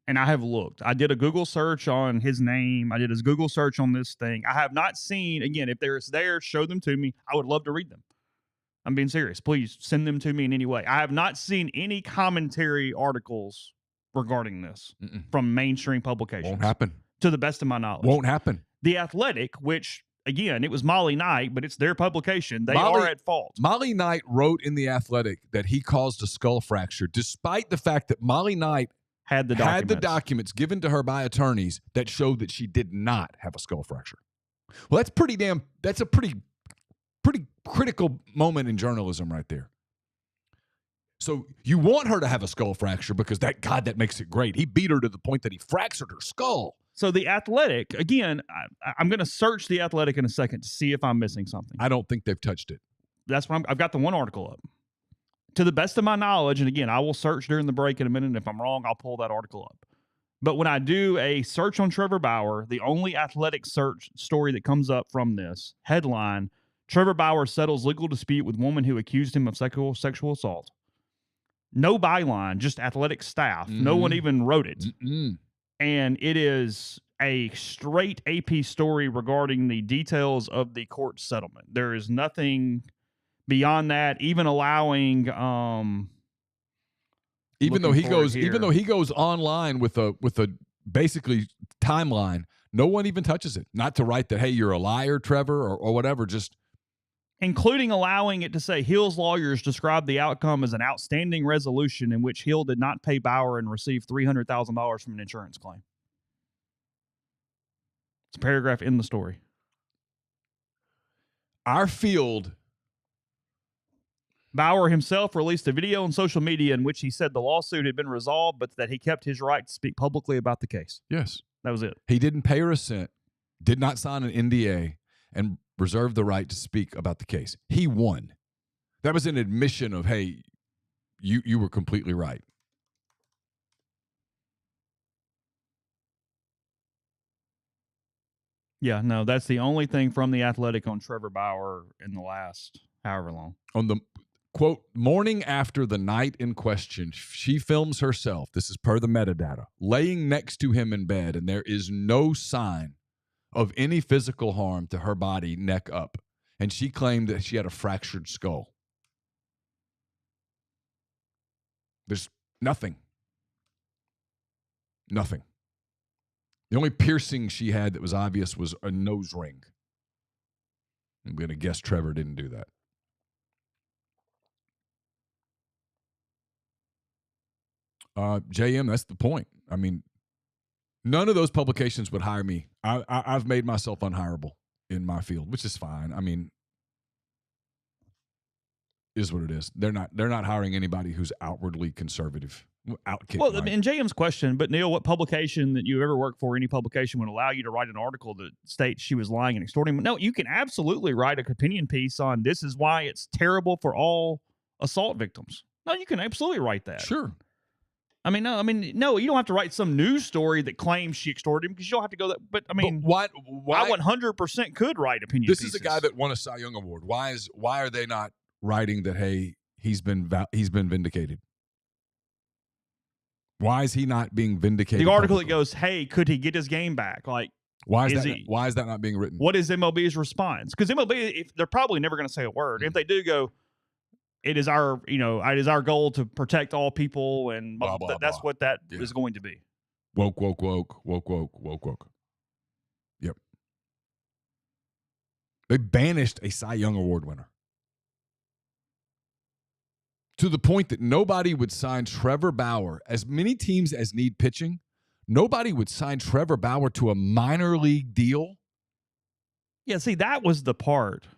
and I have looked, I did a Google search on his name. I did his Google search on this thing. I have not seen, again, if there's there, show them to me. I would love to read them. I'm being serious. Please send them to me in any way. I have not seen any commentary articles regarding this from mainstream publications. Won't happen. To the best of my knowledge. Won't happen. The Athletic, which, again, it was Molly Knight, but it's their publication. They are at fault. Molly Knight wrote in The Athletic that he caused a skull fracture, despite the fact that Molly Knight had the documents given to her by attorneys that showed that she did not have a skull fracture. Well, that's a pretty critical moment in journalism right there. So you want her to have a skull fracture because that makes it great. He beat her to the point that he fractured her skull. So The Athletic, again, I'm going to search The Athletic in a second to see if I'm missing something. I don't think they've touched it. That's what I've got the one article up. To the best of my knowledge, and again, I will search during the break in a minute, and if I'm wrong, I'll pull that article up. But when I do a search on Trevor Bauer, the only Athletic search story that comes up from this headline, Trevor Bauer settles legal dispute with woman who accused him of sexual assault. No byline, just Athletic staff. Mm-hmm. No one even wrote it. Mm-mm. And it is a straight AP story regarding the details of the court settlement. There is nothing beyond that, even allowing even though he goes online with a basically timeline, no one even touches it. Not to write that, hey, you're a liar, Trevor, or whatever, just including allowing it to say Hill's lawyers described the outcome as an outstanding resolution in which Hill did not pay Bauer and received $300,000 from an insurance claim. It's a paragraph in the story. Our field. Bauer himself released a video on social media in which he said the lawsuit had been resolved, but that he kept his right to speak publicly about the case. Yes. That was it. He didn't pay her a cent, did not sign an NDA, and reserved the right to speak about the case. He won. That was an admission of, hey, you were completely right. Yeah, no, that's the only thing from The Athletic on Trevor Bauer in the last however long. On the quote, morning after the night in question, she films herself, this is per the metadata, laying next to him in bed, and there is no sign of any physical harm to her body, neck up. And she claimed that she had a fractured skull. There's nothing. Nothing. The only piercing she had that was obvious was a nose ring. I'm going to guess Trevor didn't do that. JM, that's the point. I mean, none of those publications would hire me. I've made myself unhireable in my field, which is fine. I mean, is what it is. They're not hiring anybody who's outwardly conservative. Well, in JM's question, but Neal, what publication that you ever worked for, any publication would allow you to write an article that states she was lying and extorting? No, you can absolutely write an opinion piece on this is why it's terrible for all assault victims. No, you can absolutely write that. Sure. No, you don't have to write some news story that claims she extorted him because you don't have to go that. But But why? I 100% could write opinion This pieces. is a guy that won a Cy Young Award. Why are they not writing that? Hey, he's been vindicated. Why is he not being vindicated? The article publicly? that goes, "Hey, could he get his game back?" Like, why is that not being written? What is MLB's response? Because MLB, they're probably never going to say a word. If they do go, it is our goal to protect all people, and blah, blah, that's blah. what that is going to be. Woke, woke, woke, woke, woke, woke, woke. Yep. They banished a Cy Young Award winner to the point that nobody would sign Trevor Bauer. As many teams as need pitching, nobody would sign Trevor Bauer to a minor league deal. Yeah, see, that was the part.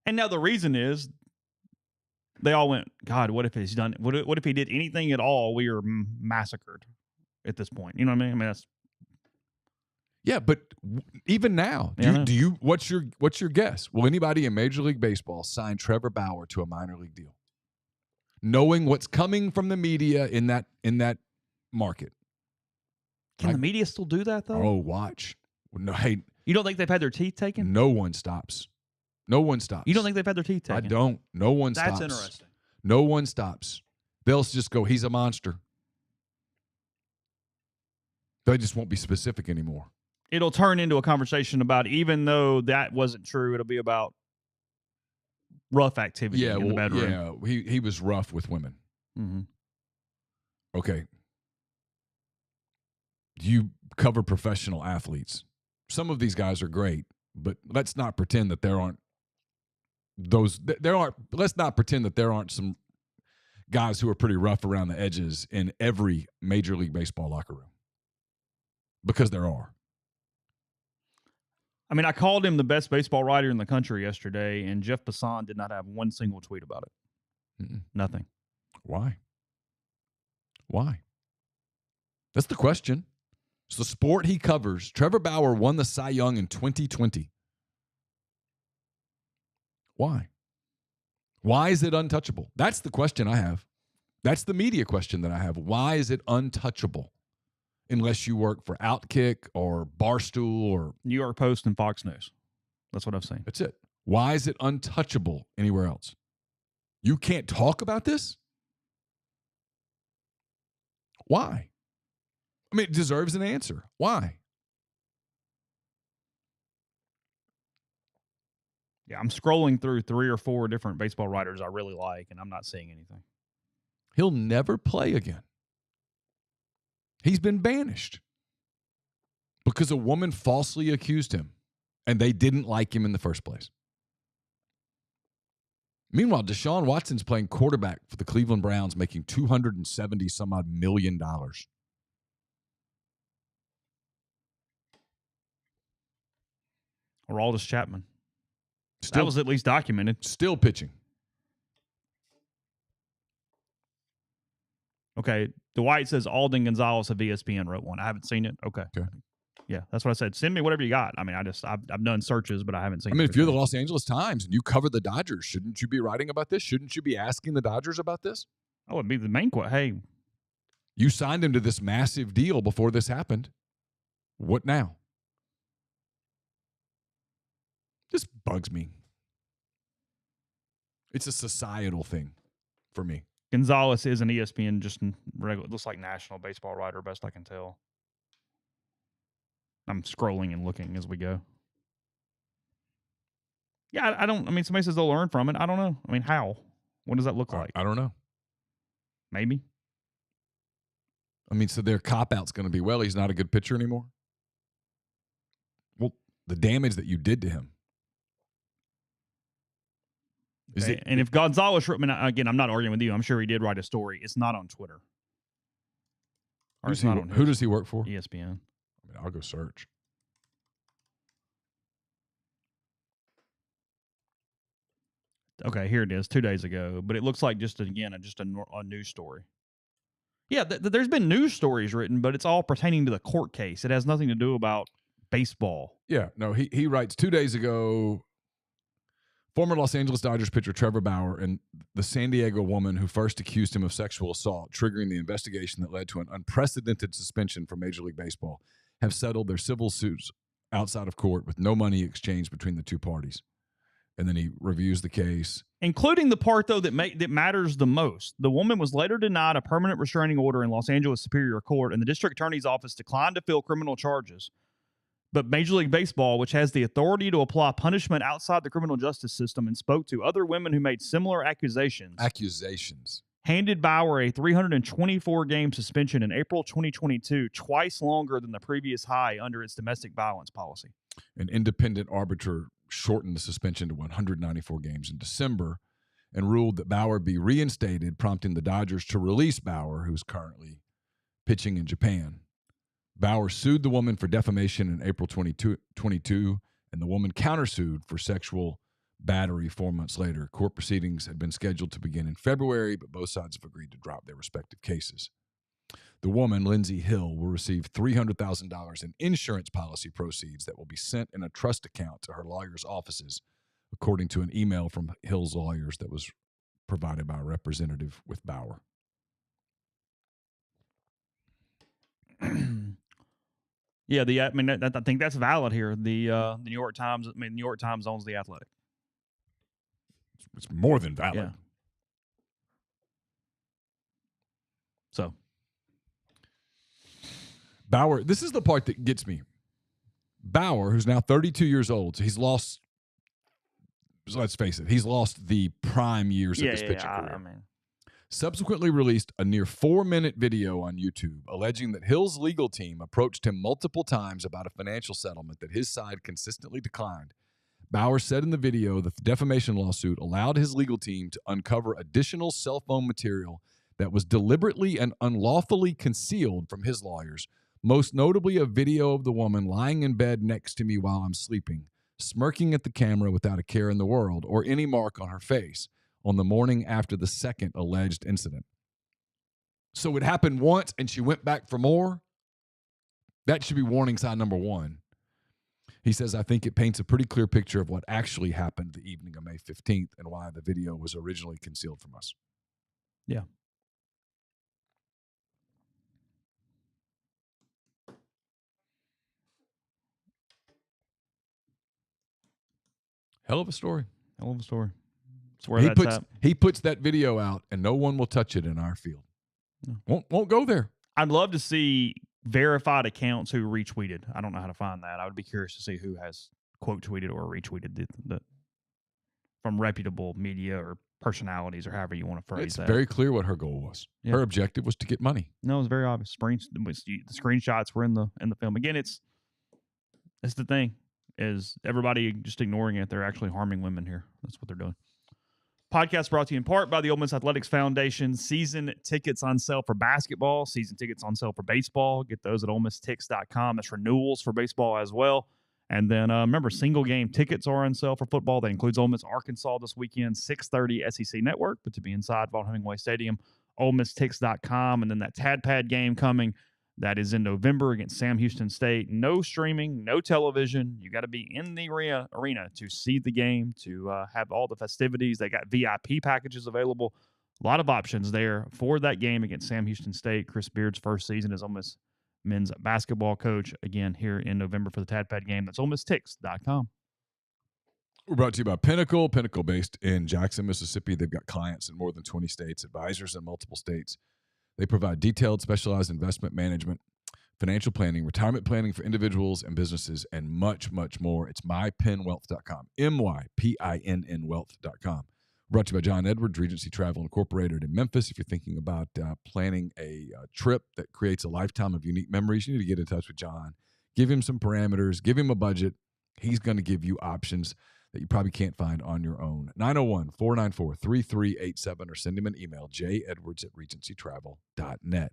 And now the reason is they all went, God, what if he's done? What if he did anything at all? We are massacred at this point. You know what I mean? That's. Yeah, but even now, what's your guess? Will anybody in Major League Baseball sign Trevor Bauer to a minor league deal, knowing what's coming from the media in that market? Can the media still do that though? Oh, watch. No, hey, you don't think they've had their teeth taken? No one stops. No one stops. You don't think they've had their teeth taken? I don't. No one stops. That's interesting. No one stops. They'll just go, he's a monster. They just won't be specific anymore. It'll turn into a conversation about, even though that wasn't true, it'll be about rough activity in the bedroom. Yeah, he was rough with women. Mm-hmm. Okay. You cover professional athletes. Some of these guys are great, but let's not pretend that let's not pretend that there aren't some guys who are pretty rough around the edges in every Major League Baseball locker room. Because there are. I mean, I called him the best baseball writer in the country yesterday, and Jeff Passan did not have one single tweet about it. Nothing. Why? That's the question. It's the sport he covers. Trevor Bauer won the Cy Young in 2020. Why? Why is it untouchable? That's the question I have. That's the media question that I have. Why is it untouchable? Unless you work for Outkick or Barstool or New York Post and Fox News. That's what I've seen. That's it. Why is it untouchable anywhere else? You can't talk about this? Why? I mean, it deserves an answer. Why? Yeah, I'm scrolling through 3 or 4 different baseball writers I really like, and I'm not seeing anything. He'll never play again. He's been banished because a woman falsely accused him, and they didn't like him in the first place. Meanwhile, Deshaun Watson's playing quarterback for the Cleveland Browns, making $270-some-odd million. Or Aroldis Chapman. That was at least documented. Still pitching. Okay. Dwight says Alden Gonzalez of ESPN wrote one. I haven't seen it. Okay. Yeah, that's what I said. Send me whatever you got. I mean, I've done searches, but I haven't seen it. I mean, if you're the Los Angeles Times and you cover the Dodgers, shouldn't you be writing about this? Shouldn't you be asking the Dodgers about this? Oh, it'd be the main question. Hey. You signed him to this massive deal before this happened. What now? This bugs me. It's a societal thing for me. Gonzalez is an ESPN, just regular, looks like national baseball writer, best I can tell. I'm scrolling and looking as we go. Yeah, I mean, somebody says they'll learn from it. I don't know. I mean, how? What does that look like? I don't know. Maybe. I mean, so their cop-out's going to be, well, he's not a good pitcher anymore? Well, the damage that you did to him. And if Gonzalez, again, I'm not arguing with you. I'm sure he did write a story. It's not on Twitter. Who does he work for? ESPN. I mean, I'll go search. Okay, here it is, 2 days ago. But it looks like just a news story. Yeah, there's been news stories written, but it's all pertaining to the court case. It has nothing to do about baseball. Yeah, no, he writes 2 days ago, Former Los Angeles Dodgers pitcher Trevor Bauer and the San Diego woman who first accused him of sexual assault, triggering the investigation that led to an unprecedented suspension from Major League Baseball, have settled their civil suits outside of court with no money exchanged between the two parties. And then he reviews the case. Including the part, though, that matters the most. The woman was later denied a permanent restraining order in Los Angeles Superior Court, and the district attorney's office declined to fill criminal charges. But Major League Baseball, which has the authority to apply punishment outside the criminal justice system and spoke to other women who made similar accusations, handed Bauer a 324-game suspension in April 2022, twice longer than the previous high under its domestic violence policy. An independent arbiter shortened the suspension to 194 games in December and ruled that Bauer be reinstated, prompting the Dodgers to release Bauer, who's currently pitching in Japan. Bauer sued the woman for defamation in April 2022, and the woman countersued for sexual battery 4 months later. Court proceedings had been scheduled to begin in February, but both sides have agreed to drop their respective cases. The woman, Lindsay Hill, will receive $300,000 in insurance policy proceeds that will be sent in a trust account to her lawyer's offices, according to an email from Hill's lawyers that was provided by a representative with Bauer. Yeah, I think that's valid here. The New York Times. New York Times owns The Athletic. It's more than valid. Yeah. So, Bauer. This is the part that gets me. Bauer, who's now 32 years old, so he's lost. Let's face it, he's lost the prime years of his pitching career. Subsequently released a near 4-minute video on YouTube alleging that Hill's legal team approached him multiple times about a financial settlement that his side consistently declined. Bauer said in the video that the defamation lawsuit allowed his legal team to uncover additional cell phone material that was deliberately and unlawfully concealed from his lawyers, most notably a video of the woman lying in bed next to me while I'm sleeping, smirking at the camera without a care in the world or any mark on her face, on the morning after the second alleged incident. So it happened once and she went back for more? That should be warning sign number one. He says, I think it paints a pretty clear picture of what actually happened the evening of May 15th and why the video was originally concealed from us. Yeah. Hell of a story. Hell of a story. Where he puts that video out and no one will touch it in our field. No. Won't go there. I'd love to see verified accounts who retweeted. I don't know how to find that. I would be curious to see who has quote tweeted or retweeted the from reputable media or personalities or however you want to phrase that. It's very clear what her goal was. Yeah. Her objective was to get money. No, it was very obvious. The screenshots were in the film. Again, it's the thing is everybody just ignoring it. They're actually harming women here. That's what they're doing. Podcast brought to you in part by the Ole Miss Athletics Foundation. Season tickets on sale for basketball. Season tickets on sale for baseball. Get those at OleMissTix.com. That's renewals for baseball as well. And then remember, single game tickets are on sale for football. That includes Ole Miss Arkansas this weekend, 6:30 SEC Network. But to be inside Vaughn Hemingway Stadium, OleMissTix.com. And then that Tadpad game coming. That is in November against Sam Houston State. No streaming, no television. You got to be in the arena to see the game, to have all the festivities. They got VIP packages available. A lot of options there for that game against Sam Houston State. Chris Beard's first season as Ole Miss men's basketball coach. Again, here in November for the Tadpad game. That's OleMissTix.com. We're brought to you by Pinnacle. Pinnacle based in Jackson, Mississippi. They've got clients in more than 20 states, advisors in multiple states. They provide detailed, specialized investment management, financial planning, retirement planning for individuals and businesses, and much, much more. It's mypinwealth.com, MYPINN wealth.com. Brought to you by John Edwards, Regency Travel Incorporated in Memphis. If you're thinking about planning a trip that creates a lifetime of unique memories, you need to get in touch with John. Give him some parameters. Give him a budget. He's going to give you options that you probably can't find on your own. 901-494-3387 or send him an email, jedwards@regencytravel.net.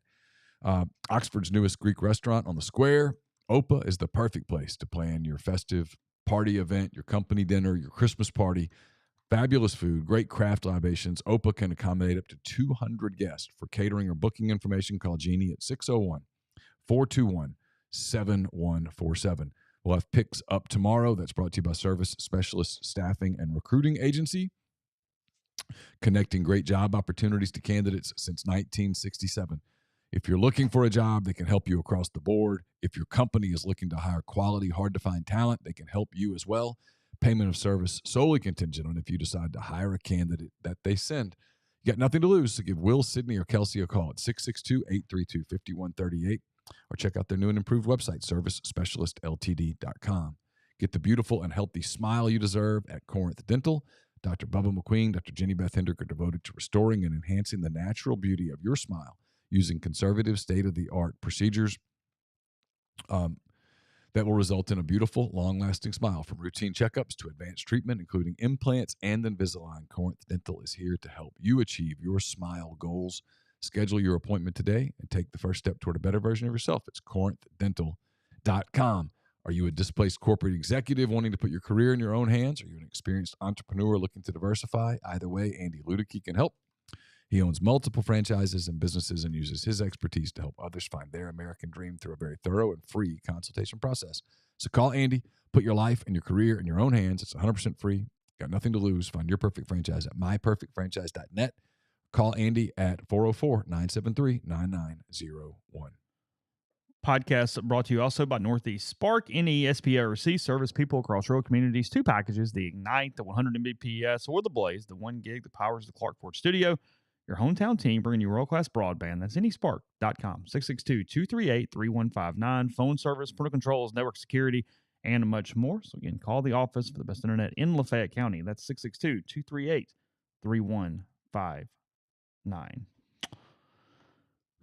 Oxford's newest Greek restaurant on the square, Oppa, is the perfect place to plan your festive party event, your company dinner, your Christmas party. Fabulous food, great craft libations. Oppa can accommodate up to 200 guests. For catering or booking information, call Jeannie at 601-421-7147. We'll have picks up tomorrow. That's brought to you by Service Specialist Staffing and Recruiting Agency, connecting great job opportunities to candidates since 1967. If you're looking for a job, they can help you across the board. If your company is looking to hire quality, hard-to-find talent, they can help you as well. Payment of service solely contingent on if you decide to hire a candidate that they send. You got nothing to lose, so give Will, Sydney, or Kelsey a call at 662-832-5138 or check out their new and improved website, servicespecialistltd.com. Get the beautiful and healthy smile you deserve at Corinth Dental. Dr. Bubba McQueen, Dr. Jenny Beth Hendrick are devoted to restoring and enhancing the natural beauty of your smile using conservative, state-of-the-art procedures that will result in a beautiful, long-lasting smile. From routine checkups to advanced treatment, including implants and Invisalign, Corinth Dental is here to help you achieve your smile goals. Schedule your appointment today and take the first step toward a better version of yourself. It's corinthdental.com. Are you a displaced corporate executive wanting to put your career in your own hands? Are you an experienced entrepreneur looking to diversify? Either way, Andy Ludicky can help. He owns multiple franchises and businesses and uses his expertise to help others find their American dream through a very thorough and free consultation process. So call Andy, put your life and your career in your own hands. It's 100% free. Got nothing to lose. Find your perfect franchise at myperfectfranchise.net. Call Andy at 404-973-9901. Podcast brought to you also by Northeast Spark, NESPRC, service people across rural communities. 2 packages, the Ignite, the 100 Mbps, or the Blaze, the 1 gig that powers the Clark Ford studio. Your hometown team bringing you world-class broadband. That's nespark.com, 662-238-3159. Phone service, parental controls, network security, and much more. So again, call the office for the best internet in Lafayette County. That's 662-238-3159.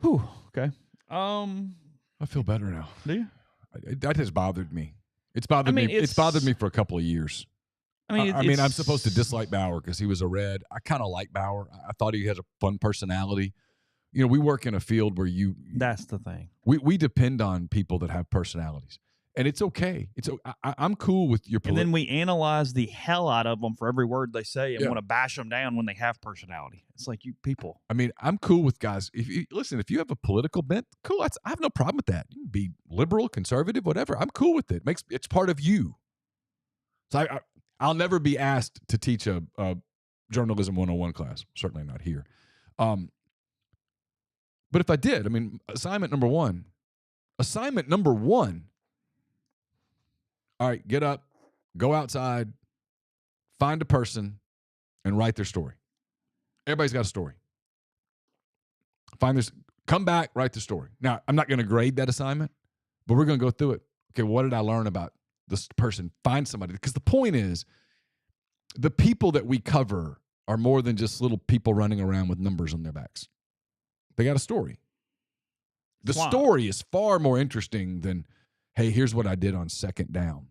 Whew, okay. I feel better now. Do you? That has bothered me. It's bothered me. It's bothered me for a couple of years. I mean, I'm supposed to dislike Bauer because he was a Red. I kind of like Bauer. I thought he has a fun personality. You know, we work in a field where that's the thing. We depend on people that have personalities, and it's okay. I'm cool with your. And then we analyze the hell out of them for every word they say and want to bash them down when they have personality. It's like, you people. I mean, I'm cool with guys. If you have a political bent, cool. I have no problem with that. You can be liberal, conservative, whatever. I'm cool with it. It's part of you. So I'll never be asked to teach a journalism 101 class. Certainly not here. But if I did, I mean, assignment number one. All right, get up, go outside, find a person, and write their story. Everybody's got a story. Find this, come back, write the story. Now, I'm not going to grade that assignment, but we're going to go through it. Okay, what did I learn about this person? Find somebody. Because the point is, the people that we cover are more than just little people running around with numbers on their backs. They got a story. The story is far more interesting than, hey, here's what I did on second down.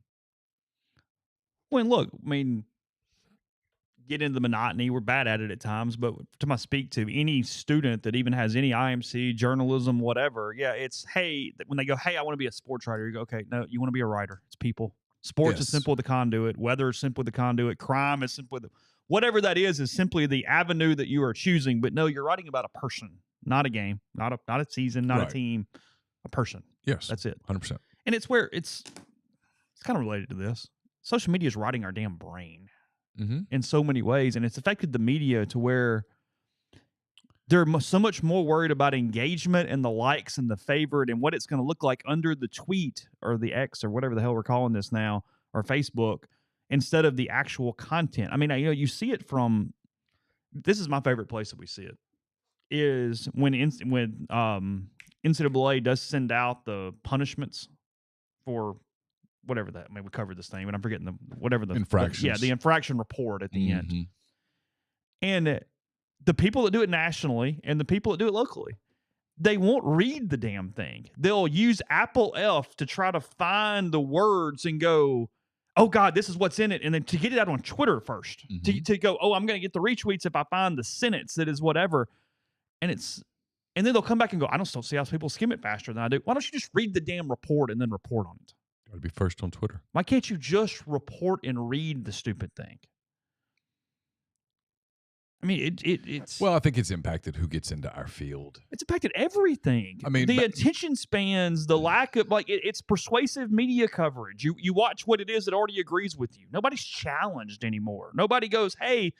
Well, look, I mean, get into the monotony. We're bad at it at times, but to speak to any student that even has any IMC, journalism, whatever, it's, hey, when they go, hey, I want to be a sports writer, you go, okay, no, you want to be a writer. It's people. Sports is simply the conduit. Weather is simply the conduit. Crime is simply whatever that is simply the avenue that you are choosing. But no, you're writing about a person, not a game, not a season, not a team, a person. Yes. That's it. 100%. And it's where it's kind of related to this. Social media is writing our damn brain in so many ways. And it's affected the media to where they're so much more worried about engagement and the likes and the favorite and what it's going to look like under the tweet or the X or whatever the hell we're calling this now, or Facebook, instead of the actual content. I mean, you see it from, this is my favorite place that we see it, is when NCAA does send out the punishments for whatever that, I mean, we covered this thing, but I'm forgetting the infractions. The infraction report at the end. And the people that do it nationally and the people that do it locally, they won't read the damn thing. They'll use Apple F to try to find the words and go, oh God, this is what's in it. And then to get it out on Twitter first, to go, oh, I'm going to get the retweets if I find the sentence that is whatever. And then they'll come back and go, I don't still see how people skim it faster than I do. Why don't you just read the damn report and then report on it? Got to be first on Twitter. Why can't you just report and read the stupid thing? I mean, it's Well, I think it's impacted who gets into our field. It's impacted everything. I mean, the attention spans, the lack of it's persuasive media coverage. You watch what it is that already agrees with you. Nobody's challenged anymore. Nobody goes, hey,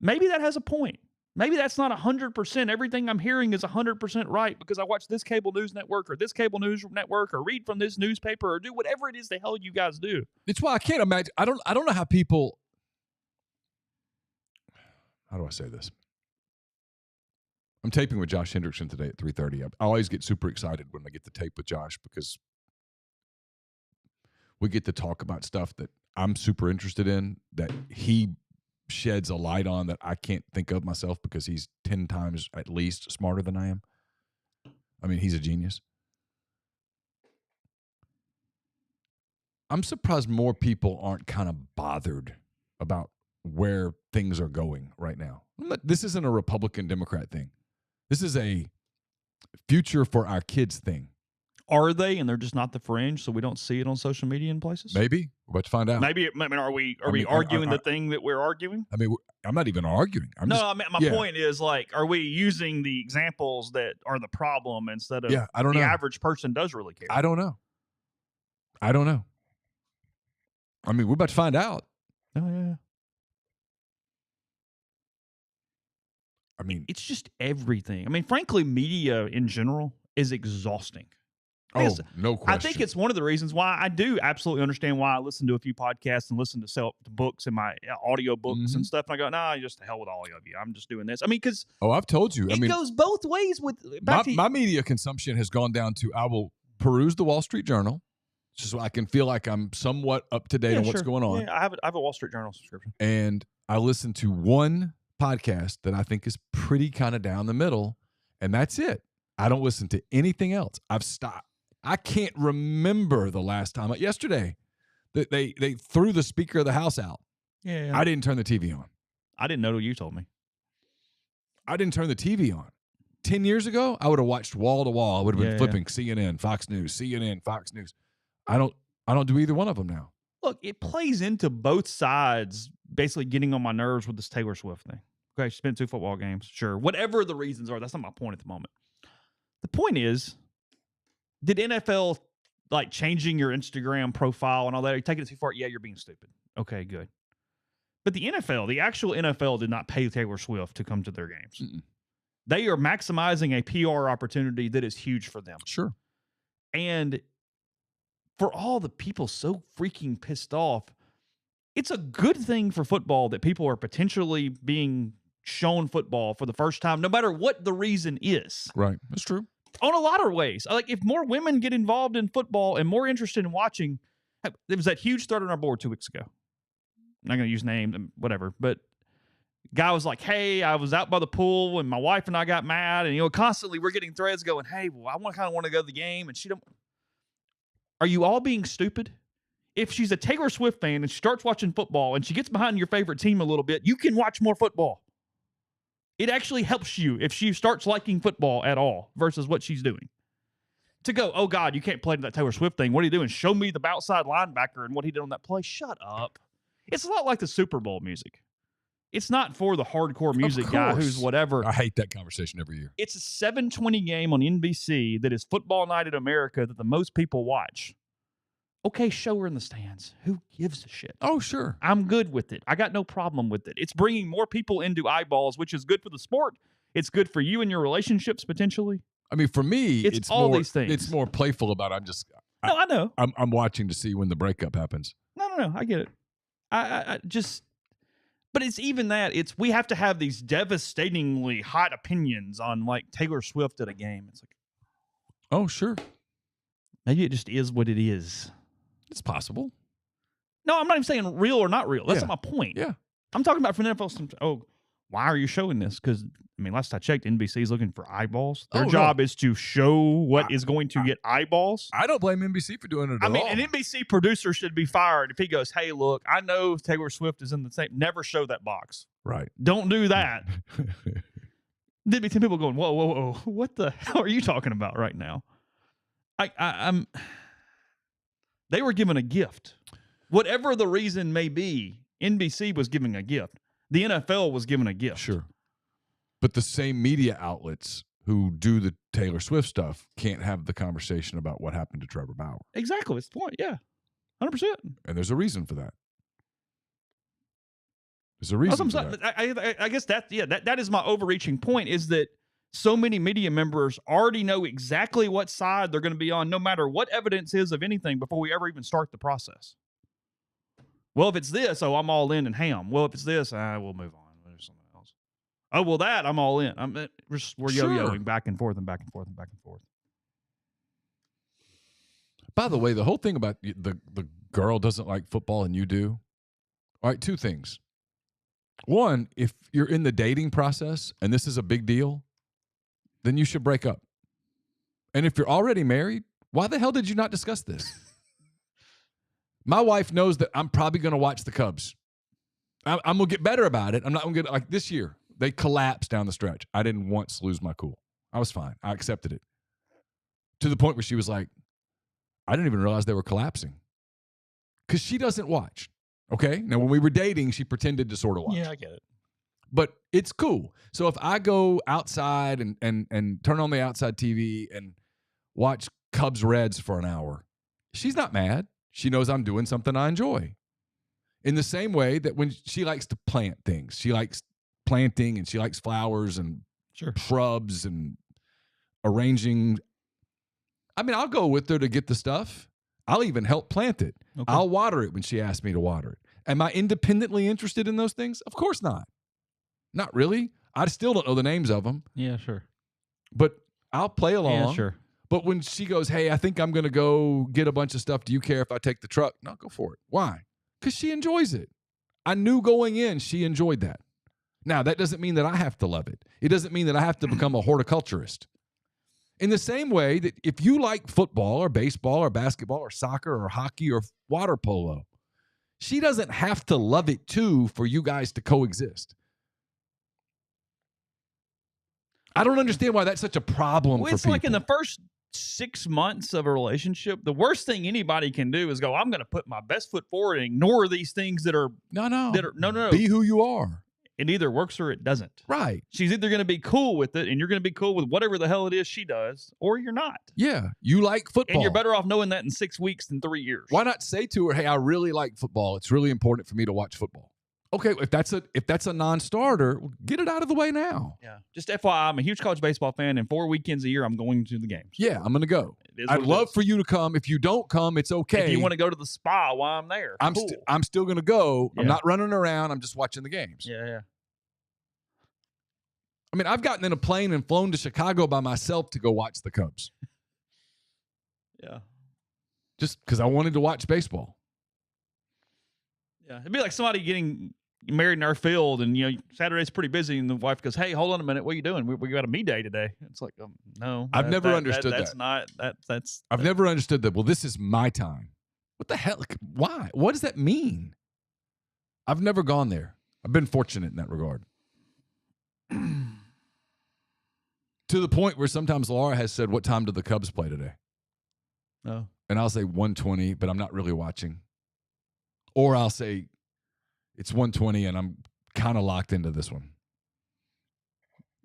maybe that has a point. Maybe that's not 100%. Everything I'm hearing is 100% right because I watch this cable news network or this cable news network or read from this newspaper or do whatever it is the hell you guys do. It's why I can't imagine. I don't know how people. How do I say this? I'm taping with Josh Hendrickson today at 3:30. I always get super excited when I get to tape with Josh because we get to talk about stuff that I'm super interested in, that he sheds a light on that I can't think of myself because he's 10 times at least smarter than I am. I mean, he's a genius. I'm surprised more people aren't kind of bothered about where things are going right now. This isn't a Republican-Democrat thing. This is a future for our kids thing. Are they? And they're just not the fringe, so we don't see it on social media in places? Maybe. We're about to find out. Maybe. I mean, are we arguing the thing that we're arguing? I mean, I'm not even arguing. My point is, are we using the examples that are the problem instead of I don't know. Average person does really care? I don't know. I mean, we're about to find out. Oh, yeah. I mean, it's just everything. I mean, frankly, media in general is exhausting. No question. I think it's one of the reasons why I do absolutely understand why I listen to a few podcasts and listen to books and my audio books and stuff. And I go, nah, just to hell with all of you. I'm just doing this. I mean, because I've told you. It goes both ways. With my media consumption has gone down to I will peruse the Wall Street Journal, just so I can feel like I'm somewhat up to date on what's going on. Yeah, I have a Wall Street Journal subscription, and I listen to one podcast that I think is pretty kind of down the middle, and that's it. I don't listen to anything else. I've stopped. I can't remember the last time. Yesterday, that they threw the Speaker of the House out. Yeah. I didn't turn the TV on. I didn't know till you told me. I didn't turn the TV on. 10 years ago, I would have watched wall to wall. I would have been flipping CNN, Fox News, CNN, Fox News. I don't do either one of them now. Look, it plays into both sides basically getting on my nerves with this Taylor Swift thing. Okay, she's been to 2 football games. Sure. Whatever the reasons are, that's not my point at the moment. The point is, did NFL, changing your Instagram profile and all that, are you taking it too far? Yeah, you're being stupid. Okay, good. But the NFL, the actual NFL, did not pay Taylor Swift to come to their games. Mm-mm. They are maximizing a PR opportunity that is huge for them. Sure. And for all the people so freaking pissed off, it's a good thing for football that people are potentially being shown football for the first time, no matter what the reason is. Right. That's true. On a lot of ways. If more women get involved in football and more interested in watching, there was that huge thread on our board 2 weeks ago. I'm not going to use names, whatever, but guy was like, hey, I was out by the pool and my wife and I got mad, and constantly we're getting threads going, hey, well, I kind of want to go to the game, and she don't. Are you all being stupid? If she's a Taylor Swift fan and she starts watching football and she gets behind your favorite team a little bit, you can watch more football. It actually helps you if she starts liking football at all versus what she's doing. To go, oh, God, you can't play that Taylor Swift thing. What are you doing? Show me the outside linebacker and what he did on that play. Shut up. It's a lot like the Super Bowl music. It's not for the hardcore music guy who's whatever. I hate that conversation every year. It's a 7:20 game on NBC that is football night in America that the most people watch. Okay, show her in the stands. Who gives a shit? Oh, sure. I'm good with it. I got no problem with it. It's bringing more people into eyeballs, which is good for the sport. It's good for you and your relationships, potentially. I mean, for me, it's all more, these things. It's more playful about I know. I'm watching to see when the breakup happens. No. I get it. I just... But it's even that. We have to have these devastatingly hot opinions on, Taylor Swift at a game. It's like... Oh, sure. Maybe it just is what it is. It's possible. No, I'm not even saying real or not real. That's not my point. Yeah. I'm talking about for the NFL. Why are you showing this? Because, last I checked, NBC is looking for eyeballs. Their job is to show what is going to get eyeballs. I don't blame NBC for doing it at all. An NBC producer should be fired if he goes, hey, look, I know Taylor Swift is in the same. Never show that box. Right. Don't do that. There'd be 10 people going, whoa. What the hell are you talking about right now? I'm... They were given a gift. Whatever the reason may be, NBC was giving a gift. The NFL was given a gift. Sure. But the same media outlets who do the Taylor Swift stuff can't have the conversation about what happened to Trevor Bauer. Exactly. That's the point. Yeah. 100%. And there's a reason for that. There's a reason for that. I guess that is my overreaching point, is that so many media members already know exactly what side they're going to be on, no matter what evidence is of anything, before we ever even start the process. Well, if it's this, I'm all in and ham. Well, if it's this, we'll move on. There's something else. Oh, well, that, I'm all in. We're yo-yoing back and forth and back and forth and back and forth. By the way, the whole thing about the girl doesn't like football and you do. All right, two things. One, if you're in the dating process and this is a big deal, then you should break up. And if you're already married, why the hell did you not discuss this? My wife knows that I'm probably going to watch the Cubs. I'm going to get better about it. I'm not going to get, like this year, they collapsed down the stretch. I didn't once lose my cool. I was fine. I accepted it. To the point where she was like, I didn't even realize they were collapsing. Because she doesn't watch. Okay? Now, when we were dating, she pretended to sort of watch. Yeah, I get it. But it's cool. So if I go outside and turn on the outside TV and watch Cubs Reds for an hour, she's not mad. She knows I'm doing something I enjoy. In the same way that when she likes to plant things, she likes planting and she likes flowers and shrubs and arranging. I mean, I'll go with her to get the stuff. I'll even help plant it. Okay. I'll water it when she asks me to water it. Am I independently interested in those things? Of course not. Not really. I still don't know the names of them. Yeah, sure. But I'll play along. Yeah, sure. But when she goes, hey, I think I'm going to go get a bunch of stuff. Do you care if I take the truck? No, go for it. Why? Because she enjoys it. I knew going in she enjoyed that. Now, that doesn't mean that I have to love it. It doesn't mean that I have to become a horticulturist. In the same way that if you like football or baseball or basketball or soccer or hockey or water polo, she doesn't have to love it too for you guys to coexist. I don't understand why that's such a problem for people. It's like in the first 6 months of a relationship, the worst thing anybody can do is go, I'm going to put my best foot forward and ignore these things that are... No. Be who you are. It either works or it doesn't. Right. She's either going to be cool with it and you're going to be cool with whatever the hell it is she does, or you're not. Yeah. You like football. And you're better off knowing that in 6 weeks than 3 years. Why not say to her, hey, I really like football. It's really important for me to watch football. Okay, if that's a non-starter, get it out of the way now. Yeah. Just FYI, I'm a huge college baseball fan, and 4 weekends a year I'm going to the games. Yeah, I'm going to go. I'd love for you to come. If you don't come, it's okay. If you want to go to the spa while I'm there, I'm still going to go. Yeah. I'm not running around. I'm just watching the games. Yeah. I mean, I've gotten in a plane and flown to Chicago by myself to go watch the Cubs. Yeah. Just because I wanted to watch baseball. Yeah. It'd be like somebody getting married in our field, and Saturday's pretty busy, and the wife goes, hey, hold on a minute, what are you doing? We got a me day today. It's like, no. I've never understood that's not that's I've never understood that. Well, this is my time. What the hell? Why? What does that mean? I've never gone there. I've been fortunate in that regard. To the point where sometimes Laura has said, what time do the Cubs play today? No. And I'll say 1:20, but I'm not really watching. Or I'll say it's 1:20 and I'm kind of locked into this one.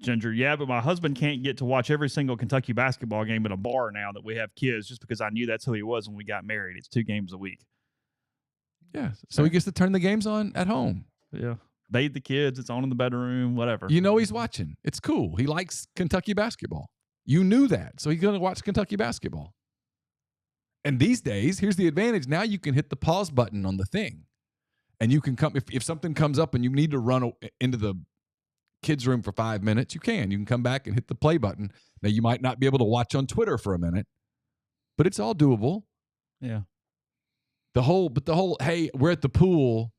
Ginger, yeah, but my husband can't get to watch every single Kentucky basketball game at a bar now that we have kids, just because I knew that's who he was when we got married. It's 2 games a week. Yeah. So he gets to turn the games on at home. Yeah. Bathe the kids. It's on in the bedroom, whatever. You know he's watching. It's cool. He likes Kentucky basketball. You knew that. So he's going to watch Kentucky basketball. And these days, here's the advantage. Now you can hit the pause button on the thing. And you can come, if something comes up and you need to run into the kids' room for 5 minutes, you can. You can come back and hit the play button. Now, you might not be able to watch on Twitter for a minute, but it's all doable. Yeah. The whole, hey, we're at the pool.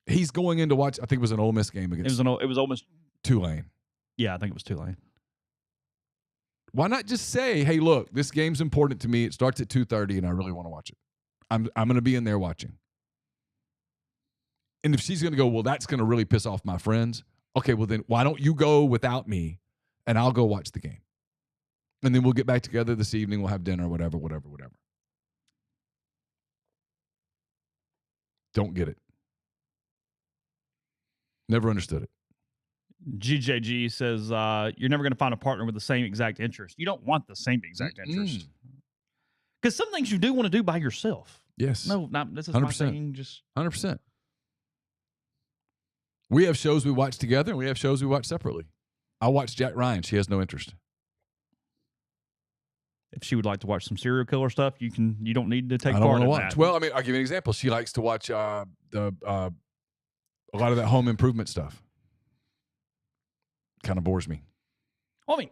He's going in to watch, I think it was an Ole Miss game against. It was Ole Miss. Tulane. Yeah, I think it was Tulane. Why not just say, hey, look, this game's important to me. It starts at 2:30 and I really want to watch it. I'm going to be in there watching. And if she's going to go, well, that's going to really piss off my friends. Okay, well then why don't you go without me and I'll go watch the game. And then we'll get back together this evening. We'll have dinner, whatever. Don't get it. Never understood it. GJG says, you're never going to find a partner with the same exact interest. You don't want the same exact interest. Because some things you do want to do by yourself. Yes. No, this is 100%. my thing. Just 100%. We have shows we watch together, and we have shows we watch separately. I watch Jack Ryan. She has no interest. If she would like to watch some serial killer stuff, you don't need to take I don't part want to in watch. that. Well, I mean, I'll give you an example. She likes to watch a lot of that home improvement stuff. Kind of bores me. Well, I mean,